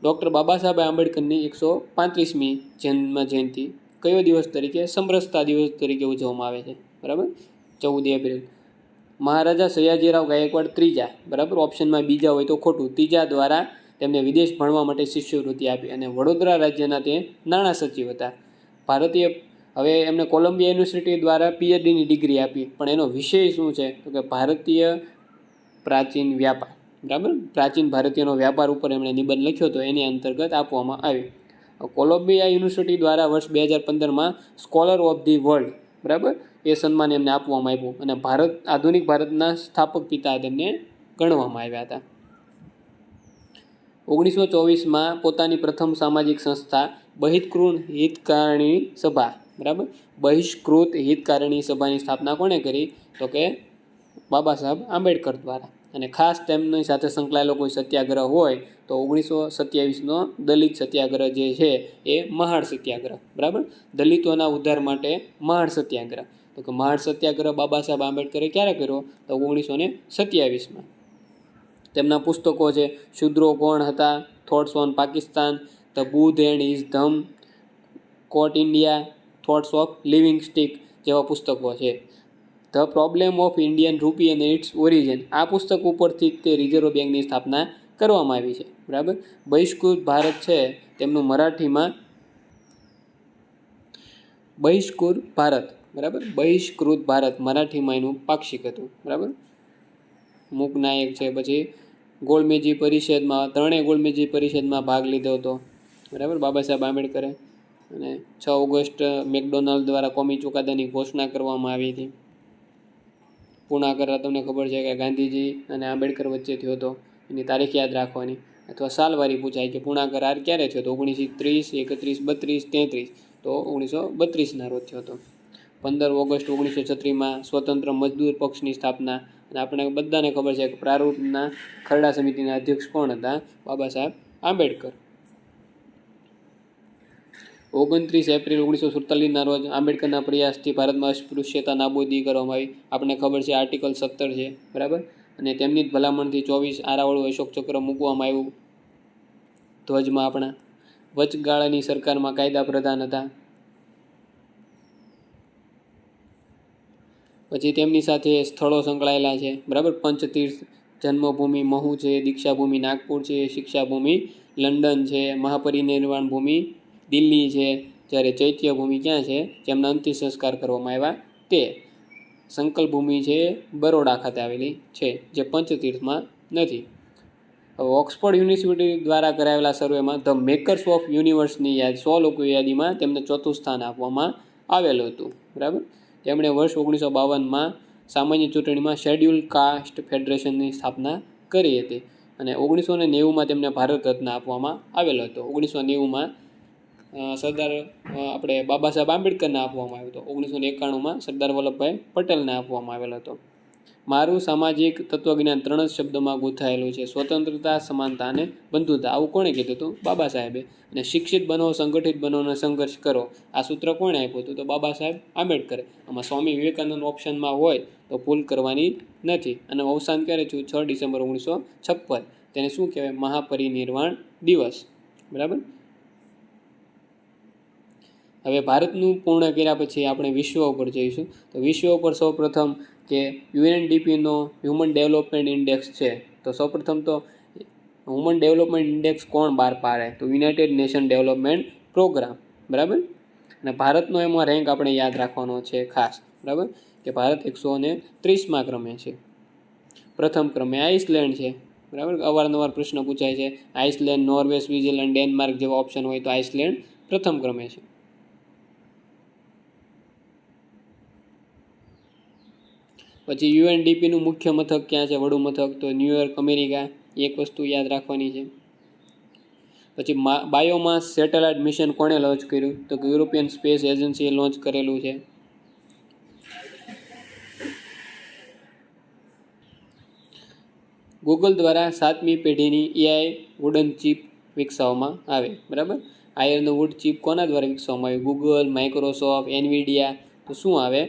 ડૉક્ટર બાબા સાહેબ આંબેડકરની 135મી જન્મ જયંતિ કયો દિવસ તરીકે? સમરસતા દિવસ તરીકે ઉજવવામાં આવે છે. બરાબર. 14 એપ્રિલ. મહારાજા સયાજીરાવ ગાયકવાડ ત્રીજા, બરાબર, ઓપ્શનમાં બીજા હોય તો ખોટું, ત્રીજા દ્વારા તેમને વિદેશ ભણવા માટે શિષ્યવૃત્તિ આપી. અને વડોદરા રાજ્યના તે નાણાં સચિવ હતા. ભારતીય હવે એમને કોલંબિયા યુનિવર્સિટી દ્વારા PhDની ડિગ્રી આપી. પણ એનો વિષય શું છે? તો કે ભારતીય પ્રાચીન વ્યાપાર. બરાબર. પ્રાચીન ભારતીયનો વ્યાપાર ઉપર એમણે નિબંધ લખ્યો હતો, એની અંતર્ગત આપવામાં આવ્યું. કોલંબિયા યુનિવર્સિટી દ્વારા વર્ષ 2015માં સ્કોલર ઓફ ધી વર્લ્ડ, બરાબર, એ સન્માન એમને આપવામાં આવ્યું. અને આધુનિક ભારતના સ્થાપક પિતા તેમને ગણવામાં આવ્યા હતા. 1924માં પોતાની પ્રથમ સામાજિક સંસ્થા બહિષ્કૃત હિતકારણી સભા, બરાબર, બહિષ્કૃત હિતકારણી સભાની સ્થાપના કોણે કરી? તો કે બાબા સાહેબ આંબેડકર દ્વારા. અને ખાસ તેમની સાથે સંકળાયેલો કોઈ સત્યાગ્રહ હોય તો 1927નો દલિત સત્યાગ્રહ જે છે એ મહાડ સત્યાગ્રહ. બરાબર. દલિતોના ઉદ્ધાર માટે મહાડ સત્યાગ્રહ. તો કે મહાડ સત્યાગ્રહ બાબા સાહેબ આંબેડકરે ક્યારે કર્યો? તો 1927માં. તેમના પુસ્તકો છે શૂદ્રો કોણ હતા, thoughts on Pakistan, the Buddha and his Dhamma, કોટ India, thoughts of linguistic જેવા પુસ્તકો છે. The problem of Indian rupee and its origin, આ પુસ્તક ઉપરથી તે રિઝર્વ બેંકની સ્થાપના કરવામાં આવી છે. બરાબર. બહિષ્કૃત ભારત છે તેમનું મરાઠીમાં બહિષ્કૃત ભારત, બરાબર, બહિષ્કૃત ભારત મરાઠીમાં એનું પાક્ષિક હતું. બરાબર. મૂકનાયક છે. પછી ગોળમેજી પરિષદમાં, ત્રણેય ગોળમેજી પરિષદમાં ભાગ લીધો હતો. બરાબર, બાબા સાહેબ આંબેડકરે. અને 6 ઓગસ્ટ મેકડોનાલ્ડ દ્વારા કોમી ચુકાદાની ઘોષણા કરવામાં આવી હતી. પૂર્ણ કરાર તમને ખબર છે કે ગાંધીજી અને આંબેડકર વચ્ચે થયો હતો, એની તારીખ યાદ રાખવાની. અથવા સાલવારી પૂછાય કે પૂર્ણ કરાર ક્યારે થયો હતો, 1930, 31, 32, 33, તો 1932ના રોજ થયો હતો. 15 ઓગસ્ટ 1936માં સ્વતંત્ર મજદૂર પક્ષની સ્થાપના. અને આપણે બધાને ખબર છે કે પ્રારૂપના ખરડા સમિતિના અધ્યક્ષ કોણ હતા? બાબા સાહેબ આંબેડકર. 29 એપ્રિલ 1947ના રોજ આંબેડકરના પ્રયાસથી ભારતમાં અસ્પૃશ્યતા નાબૂદી કરવામાં આવી. આપણને ખબર છે આર્ટિકલ 17 છે. બરાબર. અને તેમની જ ભલામણથી 24 આરાવાળું અશોક ચક્ર મૂકવામાં આવ્યું ધ્વજમાં. આપણા વચગાળાની સરકારમાં કાયદા પ્રધાન હતા. પછી તેમની સાથે સ્થળો સંકળાયેલા છે. બરાબર. પંચતીર્થ જન્મભૂમિ મહુ છે, દીક્ષાભૂમિ નાગપુર છે, શિક્ષાભૂમિ લંડન છે, મહાપરિનિર્વાણ ભૂમિ દિલ્હી છે, જ્યારે ચૈત્યભૂમિ ક્યાં છે? જેમના અંતિમ સંસ્કાર કરવામાં આવ્યા તે સંકલ્પ ભૂમિ છે, બરોડા ખાતે આવેલી છે, જે પંચતીર્થમાં નથી. હવે ઓક્સફોર્ડ યુનિવર્સિટી દ્વારા કરાયેલા સર્વેમાં ધ મેકર્સ ઓફ યુનિવર્સની 100 લોકો યાદીમાં તેમને 4થું સ્થાન આપવામાં આવેલું હતું. બરાબર. તેમણે વર્ષ 1952માં સામાન્ય ચૂંટણીમાં શેડ્યુલ કાસ્ટ ફેડરેશનની સ્થાપના કરી હતી. અને 1990માં તેમને ભારત રત્ન આપવામાં આવેલો હતો. 1990માં સરદાર આપણે બાબા સાહેબ આંબેડકરને આપવામાં આવ્યો હતો. 1991માં સરદાર વલ્લભભાઈ પટેલને આપવામાં આવેલો હતો. મારું સામાજિક તત્વજ્ઞાન 3 જ શબ્દમાં ગૂંથાયેલું છે: સ્વતંત્રતા, સમાનતા અને બંધુતા. આવું કોણે કીધું હતું? બાબા સાહેબે. અને શિક્ષિત બનો, સંગઠિત બનો અને સંઘર્ષ કરો, આ સૂત્ર કોણે આપ્યું હતું? તો બાબા સાહેબ આંબેડકરે. આમાં સ્વામી વિવેકાનંદ ઓપ્શનમાં હોય તો ભૂલ કરવાની નથી. અને અવસાન ક્યારે થયું? 6 ડિસેમ્બર 1956. તેને શું કહેવાય? મહાપરિનિર્વાણ દિવસ. બરાબર. હવે ભારતનું પૂર્ણ કર્યા પછી આપણે વિશ્વ ઉપર જઈશું. તો વિશ્વ ઉપર સૌપ્રથમ કે યુએનડીપીનો હ્યુમન ડેવલપમેન્ટ ઇન્ડેક્સ છે. તો સૌપ્રથમ તો હ્યુમન ડેવલપમેન્ટ ઇન્ડેક્સ કોણ બહાર પાડે? તો યુનાઇટેડ નેશન ડેવલપમેન્ટ પ્રોગ્રામ. બરાબર. અને ભારતનો એમાં રેન્ક આપણે યાદ રાખવાનો છે ખાસ. બરાબર. કે ભારત 130મા ક્રમે છે. પ્રથમ ક્રમે આઇસલેન્ડ છે. બરાબર. અવારનવાર પ્રશ્ન પૂછાય છે. આઇસલેન્ડ, નોર્વે, સ્વિટ્ઝરલેન્ડ, ડેનમાર્ક જેવા ઓપ્શન હોય તો આઇસલેન્ડ પ્રથમ ક્રમે છે. પછી યુએનડીપીનું મુખ્ય મથક ક્યાં છે? વડું મથક તો ન્યુયોર્ક, અમેરિકા. એક વસ્તુ યાદ રાખવાની છે. પછી બાયોમાસ સેટેલાઇટ મિશન કોણે લોન્ચ કર્યું? તો યુરોપિયન સ્પેસ એજન્સીએ લોન્ચ કરેલું છે. ગૂગલ દ્વારા 7મી પેઢીની એઆઈ વુડન ચિપ વિકસાવવામાં આવે. બરાબર. આયર્ન વુડ ચિપ કોના દ્વારા વિકસાવવામાં આવી? Google, Microsoft, Nvidia. તો શું આવે?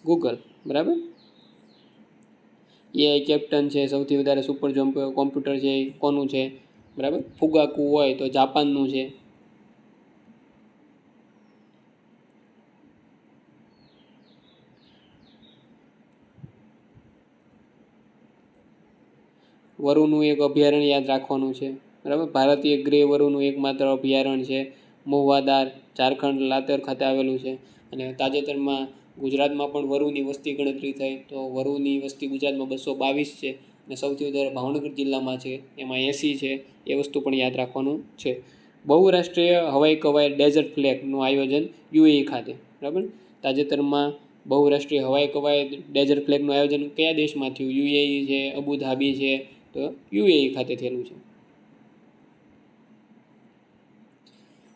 ગૂગલ. બરાબર. એઆઈ કેપ્ટન છે, સૌથી વધારે સુપર કોમ્પ્યુટર છે એ કોનું છે? બરાબર. ફુગાકુ હોય તો જાપાનનું છે. વરુનું એક અભયારણ્ય યાદ રાખવાનું છે. બરાબર. ભારતીય ગ્રે વરુનું એકમાત્ર અભયારણ્ય છે. મહુવાદાર, ઝારખંડ લાતેર ખાતે આવેલું છે. અને તાજેતરમાં ગુજરાતમાં પણ વરુની વસ્તી ગણતરી થઈ. તો વરુની વસ્તી ગુજરાતમાં 222 છે. અને સૌથી વધારે ભાવનગર જિલ્લામાં છે, એમાં 80 છે. એ વસ્તુ પણ યાદ રાખવાનું છે. બહુરાષ્ટ્રીય હવાઈ કવાયત ડેઝર્ટ ફ્લેગનું આયોજન યુએઈ ખાતે. બરાબર. તાજેતરમાં બહુરાષ્ટ્રીય હવાઈ કવાયત ડેઝર્ટ ફ્લેગનું આયોજન કયા દેશમાં થયું? યુએઈ છે, અબુધાબી છે. તો યુએઈ ખાતે થયેલું છે.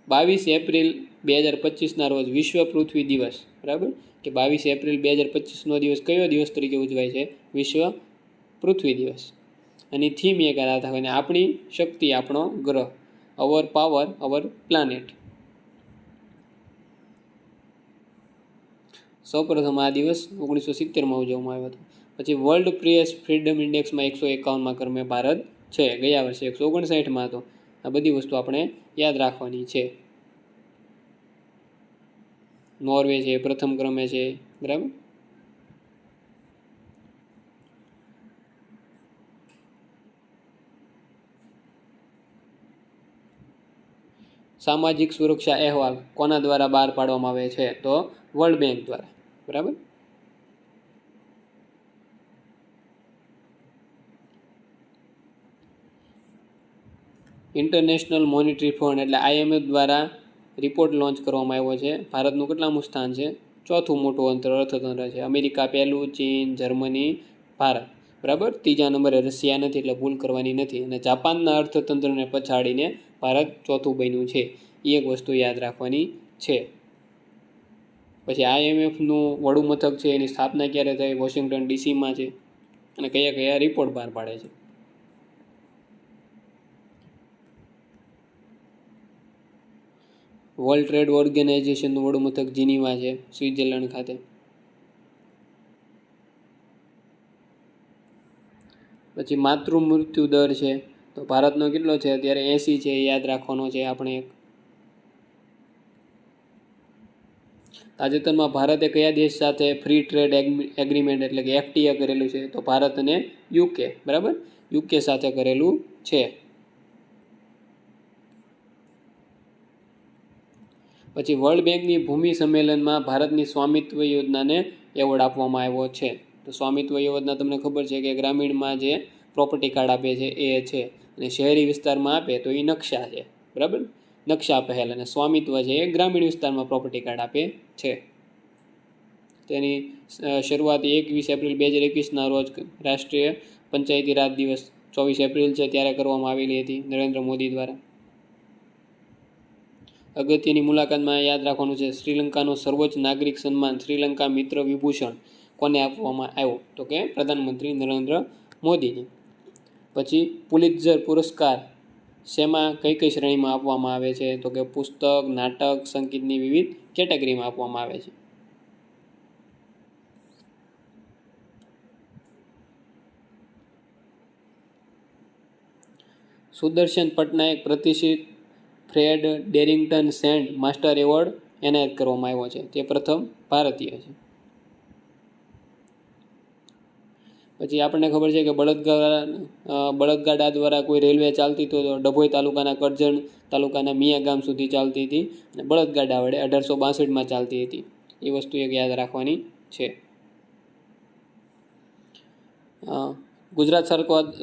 22 એપ્રિલ 2025ના રોજ વિશ્વ પૃથ્વી દિવસ. બરાબર. કે 22 એપ્રિલ 2025નો દિવસ કયો દિવસ તરીકે ઉજવાય છે? વિશ્વ પૃથ્વી દિવસ. અને થીમ એક યાદ રાખવાની, આપણી શક્તિ આપણો ગ્રહ. અવર પાવર અવર પ્લાનેટ. સૌપ્રથમ આ દિવસ 1970માં ઉજવવામાં આવ્યો હતો. પછી વર્લ્ડ પ્રેસ ફ્રીડમ ઇન્ડેક્સમાં 151મા ક્રમે ભારત છે. ગયા વર્ષે 159માં હતો. આ બધી વસ્તુ આપણે યાદ રાખવાની છે. નોર્વે છે, પ્રથમ ક્રમે છે. બરાબર. સામાજિક સુરક્ષા અહેવાલ કોના દ્વારા બહાર પાડવામાં આવે છે? તો વર્લ્ડ બેંક દ્વારા. બરાબર. ઇન્ટરનેશનલ મોનિટરી ફંડ એટલે IMF દ્વારા રિપોર્ટ લોન્ચ કરવામાં આવ્યો છે. ભારતનું કેટલામું સ્થાન છે? ચોથું મોટું અર્થતંત્ર છે. અમેરિકા પહેલું, ચીન, જર્મની, ભારત. બરાબર. ત્રીજા નંબરે રશિયા નથી, એટલે ભૂલ કરવાની નથી. અને જાપાનના અર્થતંત્રને પછાડીને ભારત ચોથું બન્યું છે. એ એક વસ્તુ યાદ રાખવાની છે. પછી IMFનું વડું મથક છે, એની સ્થાપના ક્યારે થઈ? વોશિંગ્ટન DC છે. અને કયા કયા રિપોર્ટ બહાર પાડે છે? વર્લ્ડ ટ્રેડ ઓર્ગેનાઇઝેશનનું વડું મથક જીનીવા છે, સ્વિટ્ઝરલેન્ડ ખાતે. પછી માતૃ મૃત્યુ દર છે, તો ભારતનો કેટલો છે અત્યારે? 80 છે. એ યાદ રાખવાનો છે આપણે. એક તાજેતરમાં ભારતે કયા દેશ સાથે ફ્રી ટ્રેડ એગ્રીમેન્ટ એટલે કે FTA કરેલું છે? તો ભારત અને UK. બરાબર. UK સાથે કરેલું છે. પછી વર્લ્ડ બેંકની ભૂમિ સંમેલનમાં ભારતની સ્વામિત્વ યોજનાને એવોર્ડ આપવામાં આવ્યો છે. તો સ્વામિત્વ યોજના તમને ખબર છે કે ગ્રામીણમાં જે પ્રોપર્ટી કાર્ડ આપે છે એ છે, અને શહેરી વિસ્તારમાં આપે તો એ નકશા છે. બરાબર. નકશા પહેલ, અને સ્વામિત્વ છે એ ગ્રામીણ વિસ્તારમાં પ્રોપર્ટી કાર્ડ આપે છે. તેની શરૂઆત 21 એપ્રિલ 2021ના રોજ રાષ્ટ્રીય પંચાયતી રાજ દિવસ 24 એપ્રિલ છે ત્યારે કરવામાં આવેલી હતી નરેન્દ્ર મોદી દ્વારા. અગત્યની મુલાકાતમાં યાદ રાખવાનું છે, શ્રીલંકાનો સર્વોચ્ચ નાગરિક સન્માન શ્રીલંકા મિત્ર વિભૂષણ કોને આપવામાં આવ્યો? તો કે પ્રધાનમંત્રી નરેન્દ્ર મોદીને. પછી પુલિત્ઝર પુરસ્કાર શેમાં કઈ કઈ શ્રેણીમાં આપવામાં આવે છે? તો કે પુસ્તક, નાટક, સંગીતની વિવિધ કેટેગરીમાં આપવામાં આવે છે. સુદર્શન પટનાયક પ્રતિષ્ઠિત ફ્રેડ ડેરિંગ્ટન સેન્ટ માસ્ટર એવોર્ડ એનાયત કરવામાં આવ્યો છે. તે પ્રથમ ભારતીય છે. પછી આપણને ખબર છે કે બળદગાડા દ્વારા કોઈ રેલવે ચાલતી તો ડભોઈ તાલુકાના કરજણ તાલુકાના મિયા ગામ સુધી ચાલતી હતી, અને બળદગાડા વડે 1862માં ચાલતી હતી. એ વસ્તુ એક યાદ રાખવાની છે. ગુજરાત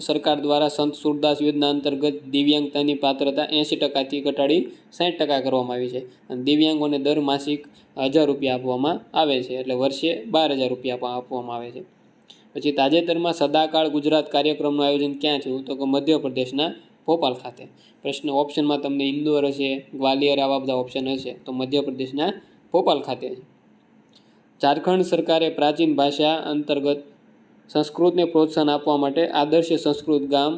સરકાર દ્વારા સંત સુરદાસ યોજના અંતર્ગત દિવ્યાંગતાની પાત્રતા 80%થી ઘટાડી 60% કરવામાં આવી છે, અને દિવ્યાંગોને દર માસિક 1000 રૂપિયા આપવામાં આવે છે, એટલે વર્ષે 12,000 રૂપિયા આપવામાં આવે છે. પછી તાજેતરમાં સદાકાળ ગુજરાત કાર્યક્રમનું આયોજન ક્યાં થયું? તો કે મધ્યપ્રદેશના ભોપાલ ખાતે. પ્રશ્ન ઓપ્શનમાં તમને ઇન્દોર હશે, ગ્વાલિયર, આવા બધા ઓપ્શન હશે, તો મધ્યપ્રદેશના ભોપાલ ખાતે છે. ઝારખંડ સરકારે પ્રાચીન ભાષા અંતર્ગત સંસ્કૃતને પ્રોત્સાહન આપવા માટે આદર્શ સંસ્કૃત ગામ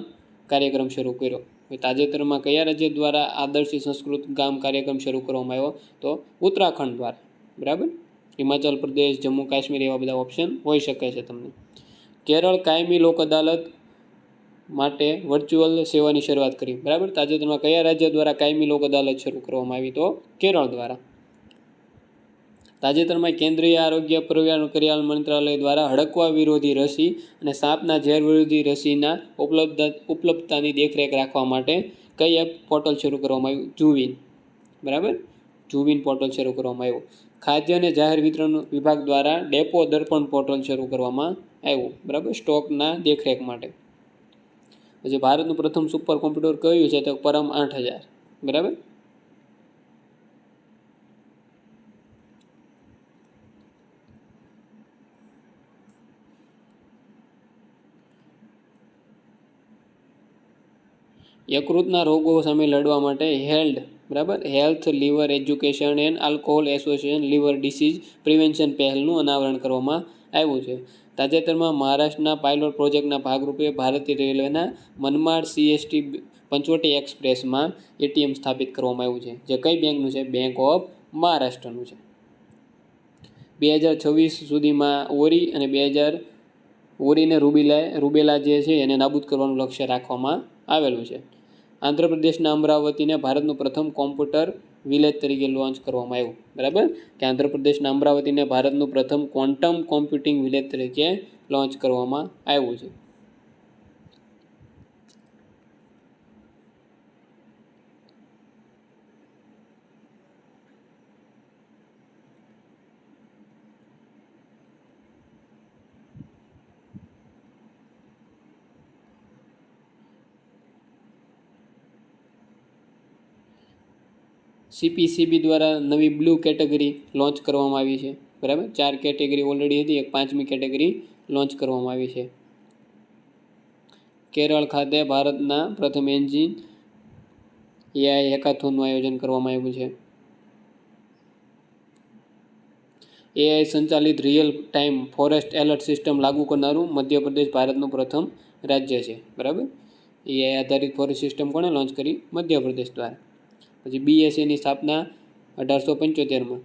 કાર્યક્રમ શરૂ કર્યો. તાજેતરમાં કયા રાજ્ય દ્વારા આદર્શ સંસ્કૃત ગામ કાર્યક્રમ શરૂ કરવામાં આવ્યો? તો ઉત્તરાખંડ દ્વારા. બરાબર. હિમાચલ પ્રદેશ, જમ્મુ કાશ્મીર એવા બધા ઓપ્શન હોઈ શકે છે તમને. કેરળ કાયમી લોક અદાલત માટે વર્ચ્યુઅલ સેવાની શરૂઆત કરી. બરાબર. તાજેતરમાં કયા રાજ્ય દ્વારા કાયમી લોક અદાલત શરૂ કરવામાં આવી? તો કેરળ દ્વારા. તાજેતરમાં કેન્દ્રીય આરોગ્ય પરિવાર કલ્યાણ મંત્રાલય દ્વારા હડકવા વિરોધી રસી અને સાપના ઝેર વિરોધી રસીના ઉપલબ્ધતાની દેખરેખ રાખવા માટે કઈ એપ પોર્ટલ શરૂ કરવામાં આવ્યું? જુવિન. બરાબર. જુવિન પોર્ટલ શરૂ કરવામાં આવ્યું. ખાદ્ય અને જાહેર વિતરણ વિભાગ દ્વારા ડેપો દર્પણ પોર્ટલ શરૂ કરવામાં આવ્યું. બરાબર. સ્ટોકના દેખરેખ માટે. પછી ભારતનું પ્રથમ સુપર કોમ્પ્યુટર કયું છે? તો પરમ 8000. બરાબર. યકૃતના રોગો સામે લડવા માટે health liver education and alcohol association liver disease prevention પહેલનું અનાવરણ કરવામાં આવ્યું છે. તાજેતરમાં મહારાષ્ટ્રના પાયલોટ પ્રોજેક્ટના ભાગરૂપે ભારતીય રેલવેના મનમાડ CST 75 એક્સપ્રેસમાં ATM સ્થાપિત કરવામાં આવ્યું છે, જે કઈ બેંકનું છે? બેંક ઓફ મહારાષ્ટ્રનું છે. 2026 સુધીમાં ઓરી અને રૂબેલા જે છે એને નાબૂદ કરવાનું લક્ષ્ય રાખવામાં આવેલું છે. આંધ્રપ્રદેશના અમરાવતીને ભારતનું પ્રથમ કોમ્પ્યુટર વિલેજ તરીકે લોન્ચ કરવામાં આવ્યું. બરાબર. કે આંધ્રપ્રદેશના અમરાવતીને ભારતનું પ્રથમ ક્વોન્ટમ કોમ્પ્યુટિંગ વિલેજ તરીકે લોન્ચ કરવામાં આવ્યું છે. CPCB દ્વારા નવી બ્લુ કેટેગરી લોન્ચ કરવામાં આવી છે, બરાબર. 4 કેટેગરી ઓલરેડી હતી, એક 5મી કેટેગરી લોન્ચ કરવામાં આવી છે. કેરળ ખાતે ભારતના પ્રથમ એન્જિન AI હેકાથોનનું આયોજન કરવામાં આવ્યું છે. AI સંચાલિત real time forest alert system લાગુ કરનારું મધ્યપ્રદેશ ભારતનું પ્રથમ રાજ્ય છે, બરાબર. AI આધારિત ફોરેસ્ટ સિસ્ટમ કોણે લોન્ચ કરી? મધ્યપ્રદેશ દ્વારા. પછી BSAની સ્થાપના 1875માં.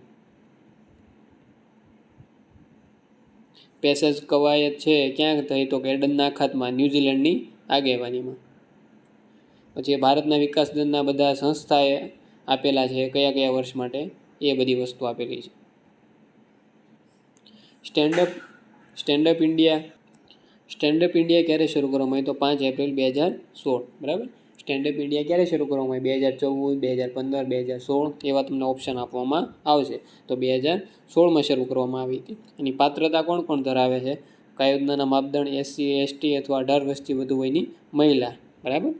પેસેજ કવાયત છે ક્યાં થઈ? તો કે એડનના અખાતમાં, ન્યૂઝીલેન્ડની આગેવાનીમાં. પછી ભારતના વિકાસ દરના બધા સંસ્થાએ આપેલા છે, કયા કયા વર્ષ માટે, એ બધી વસ્તુ આપેલી છે. સ્ટેન્ડઅપ ઇન્ડિયા ક્યારે શરૂ કરવામાં આવી? તો 5 એપ્રિલ 2016, બરાબર. સ્ટેન્ડઅપ ઇન્ડિયા ક્યારે શરૂ કરવામાં આવી? 2014, 2015, 2016 એવા તમને ઓપ્શન આપવામાં આવશે. તો 2016માં શરૂ કરવામાં આવી હતી. એની પાત્રતા કોણ કોણ ધરાવે છે? કયા યોજનાના માપદંડ? SC, ST અથવા 18 વર્ષથી વધુ વયની મહિલા, બરાબર.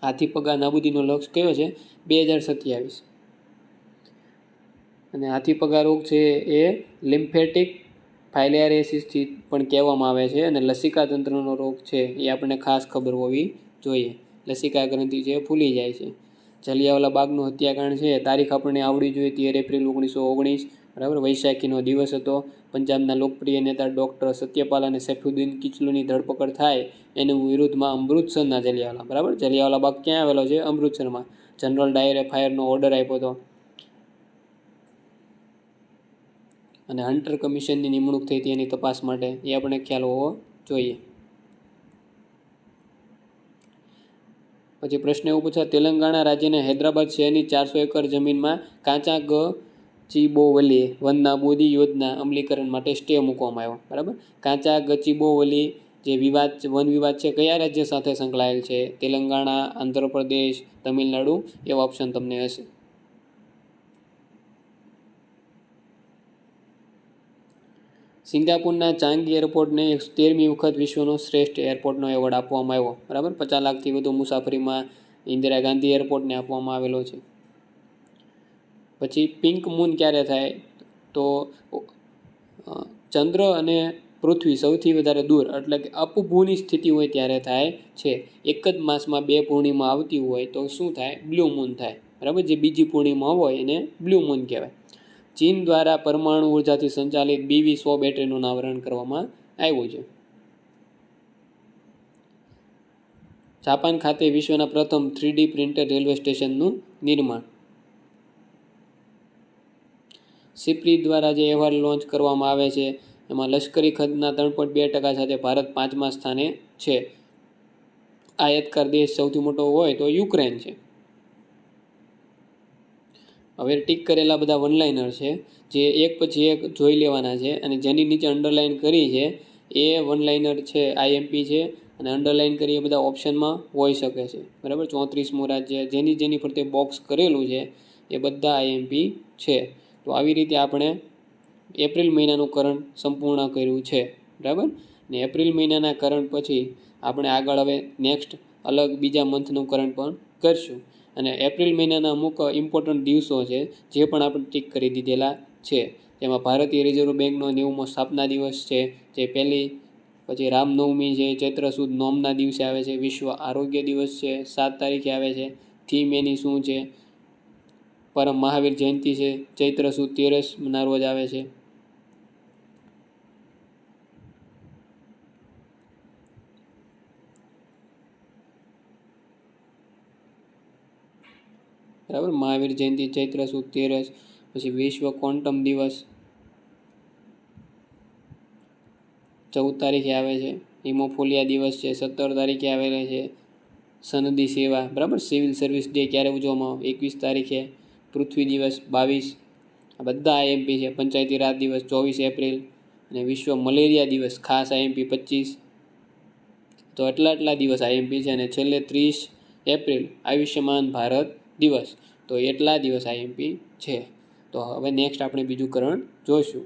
હાથી પગા નાબૂદીનો લક્ષ્ય કયો છે? 2027. અને હાથી પગા રોગ છે એ લિમ્ફેટિક ફાઇલિયારિસિસથી પણ કહેવામાં આવે છે, અને લસિકા તંત્રનો રોગ છે એ આપણને ખાસ ખબર હોવી જોઈએ. લસિકા ગ્રંથિ છે ફૂલી જાય છે. જલિયાવાલા બાગનું હત્યાકાંડ છે, તારીખ આપણને આવડી જોઈએ, 13 એપ્રિલ 1919, બરાબર. વૈશાખીનો દિવસ હતો. પંજાબના લોકપ્રિય નેતા ડૉક્ટર સત્યપાલ અને સૈફુદ્દીન કિચલુની ધરપકડ થાય એની વિરુદ્ધમાં અમૃતસરના જલિયાવાલા, બરાબર. જલિયાવાલા બાગ ક્યાં આવેલો છે? અમૃતસરમાં. જનરલ ડાયરે ફાયરનો ઓર્ડર આપ્યો હતો. અને હન્ટર કમિશનની નિમણૂક થઈ હતી એની તપાસ માટે, એ આપણે ખ્યાલ હોવો જોઈએ. પછી પ્રશ્ન એવું પૂછાય, તેલંગાણા રાજ્યના હૈદરાબાદ શહેરની 400 એકર જમીનમાં કાચા ગચીબોવલી વન નાબૂદી યોજના અમલીકરણ માટે સ્ટે મૂકવામાં આવ્યો, બરાબર. કાચા ગચીબોવલી જે વન વિવાદ છે કયા રાજ્ય સાથે સંકળાયેલ છે? તેલંગાણા, આંધ્રપ્રદેશ, તમિલનાડુ એવા ઓપ્શન તમને હશે. સિંગાપુરના ચાંગી એરપોર્ટને 113મી વખત વિશ્વનો શ્રેષ્ઠ એરપોર્ટનો એવોર્ડ આપવામાં આવ્યો, બરાબર. 50 લાખથી વધુ મુસાફરીમાં ઇન્દિરા ગાંધી એરપોર્ટને આપવામાં આવેલો છે. પછી પિંક મૂન ક્યારે થાય? તો ચંદ્ર અને પૃથ્વી સૌથી વધારે દૂર, એટલે કે અપભૂની સ્થિતિ હોય ત્યારે થાય છે. એક જ માસમાં 2 પૂર્ણિમા આવતી હોય તો શું થાય? બ્લુ મૂન થાય, બરાબર. જે બીજી પૂર્ણિમા હોય એને બ્લુ મૂન કહેવાય. ચીન દ્વારા પરમાણુ ઉર્જાથી સંચાલિત BV100 બેટરીનું અનાવરણ કરવામાં આવ્યું છે. જાપાન ખાતે વિશ્વના પ્રથમ 3D પ્રિન્ટર રેલવે સ્ટેશનનું નિર્માણ. સિપ્રી દ્વારા જે અહેવાલ લોન્ચ કરવામાં આવે છે એમાં લશ્કરી ખર્ચના 3.2% સાથે ભારત 5મા સ્થાને છે. આયાતકાર દેશ સૌથી મોટો હોય તો યુક્રેન છે. હવે ટીક કરેલા બધા વનલાઇનર છે, જે એક પછી એક જોઈ લેવાના છે, અને જેની નીચે અંડરલાઇન કરી છે એ વનલાઇનર છે, IMP છે, અને અંડરલાઇન કરી એ બધા ઓપ્શનમાં હોઈ શકે છે, બરાબર. 34મું રાજ્ય, જેની ફરતે બોક્સ કરેલું છે એ બધા IMP છે. તો આવી રીતે આપણે એપ્રિલ મહિનાનું કરંટ સંપૂર્ણ કર્યું છે, બરાબર. ને એપ્રિલ મહિનાના કરંટ પછી આપણે આગળ હવે નેક્સ્ટ અલગ બીજા મંથનું કરંટ પણ કરીશું. અને એપ્રિલ મહિનાના અમુક ઇમ્પોર્ટન્ટ દિવસો છે જે પણ આપણે ટીક કરી દીધેલા છે. જેમાં ભારતીય રિઝર્વ બેંકનો 90મો સ્થાપના દિવસ છે, જે પહેલી. પછી રામનવમી છે, ચૈત્ર સુદ નોમના દિવસે આવે છે. વિશ્વ આરોગ્ય દિવસ છે, 7 તારીખે આવે છે. થીમ એની શું છે? પરમ મહાવીર જયંતિ છે, ચૈત્ર સુદ 13ના રોજ આવે છે. બરાબર. મહાવીર જયંતિ ચૈત્ર સુદ 13. પછી વિશ્વ ક્વોન્ટમ દિવસ 14 તારીખે આવે છે. હિમોફોલિયા દિવસ છે, 17 તારીખે આવેલો છે. સનદી સેવા, બરાબર. સિવિલ સર્વિસ ડે ક્યારે ઉજવવામાં આવે? 21 તારીખે. પૃથ્વી દિવસ 22. આ બધા IMP છે. પંચાયતી રાજ દિવસ 24 એપ્રિલ. અને વિશ્વ મલેરિયા દિવસ ખાસ IMP 25. તો એટલા દિવસ IMP છે. અને છેલ્લે 30 એપ્રિલ આયુષ્યમાન ભારત દિવસ. તો એટલા દિવસ IMP છે. તો તો હવે નેક્સ્ટ આપણે બીજું કરણ જોઈશું.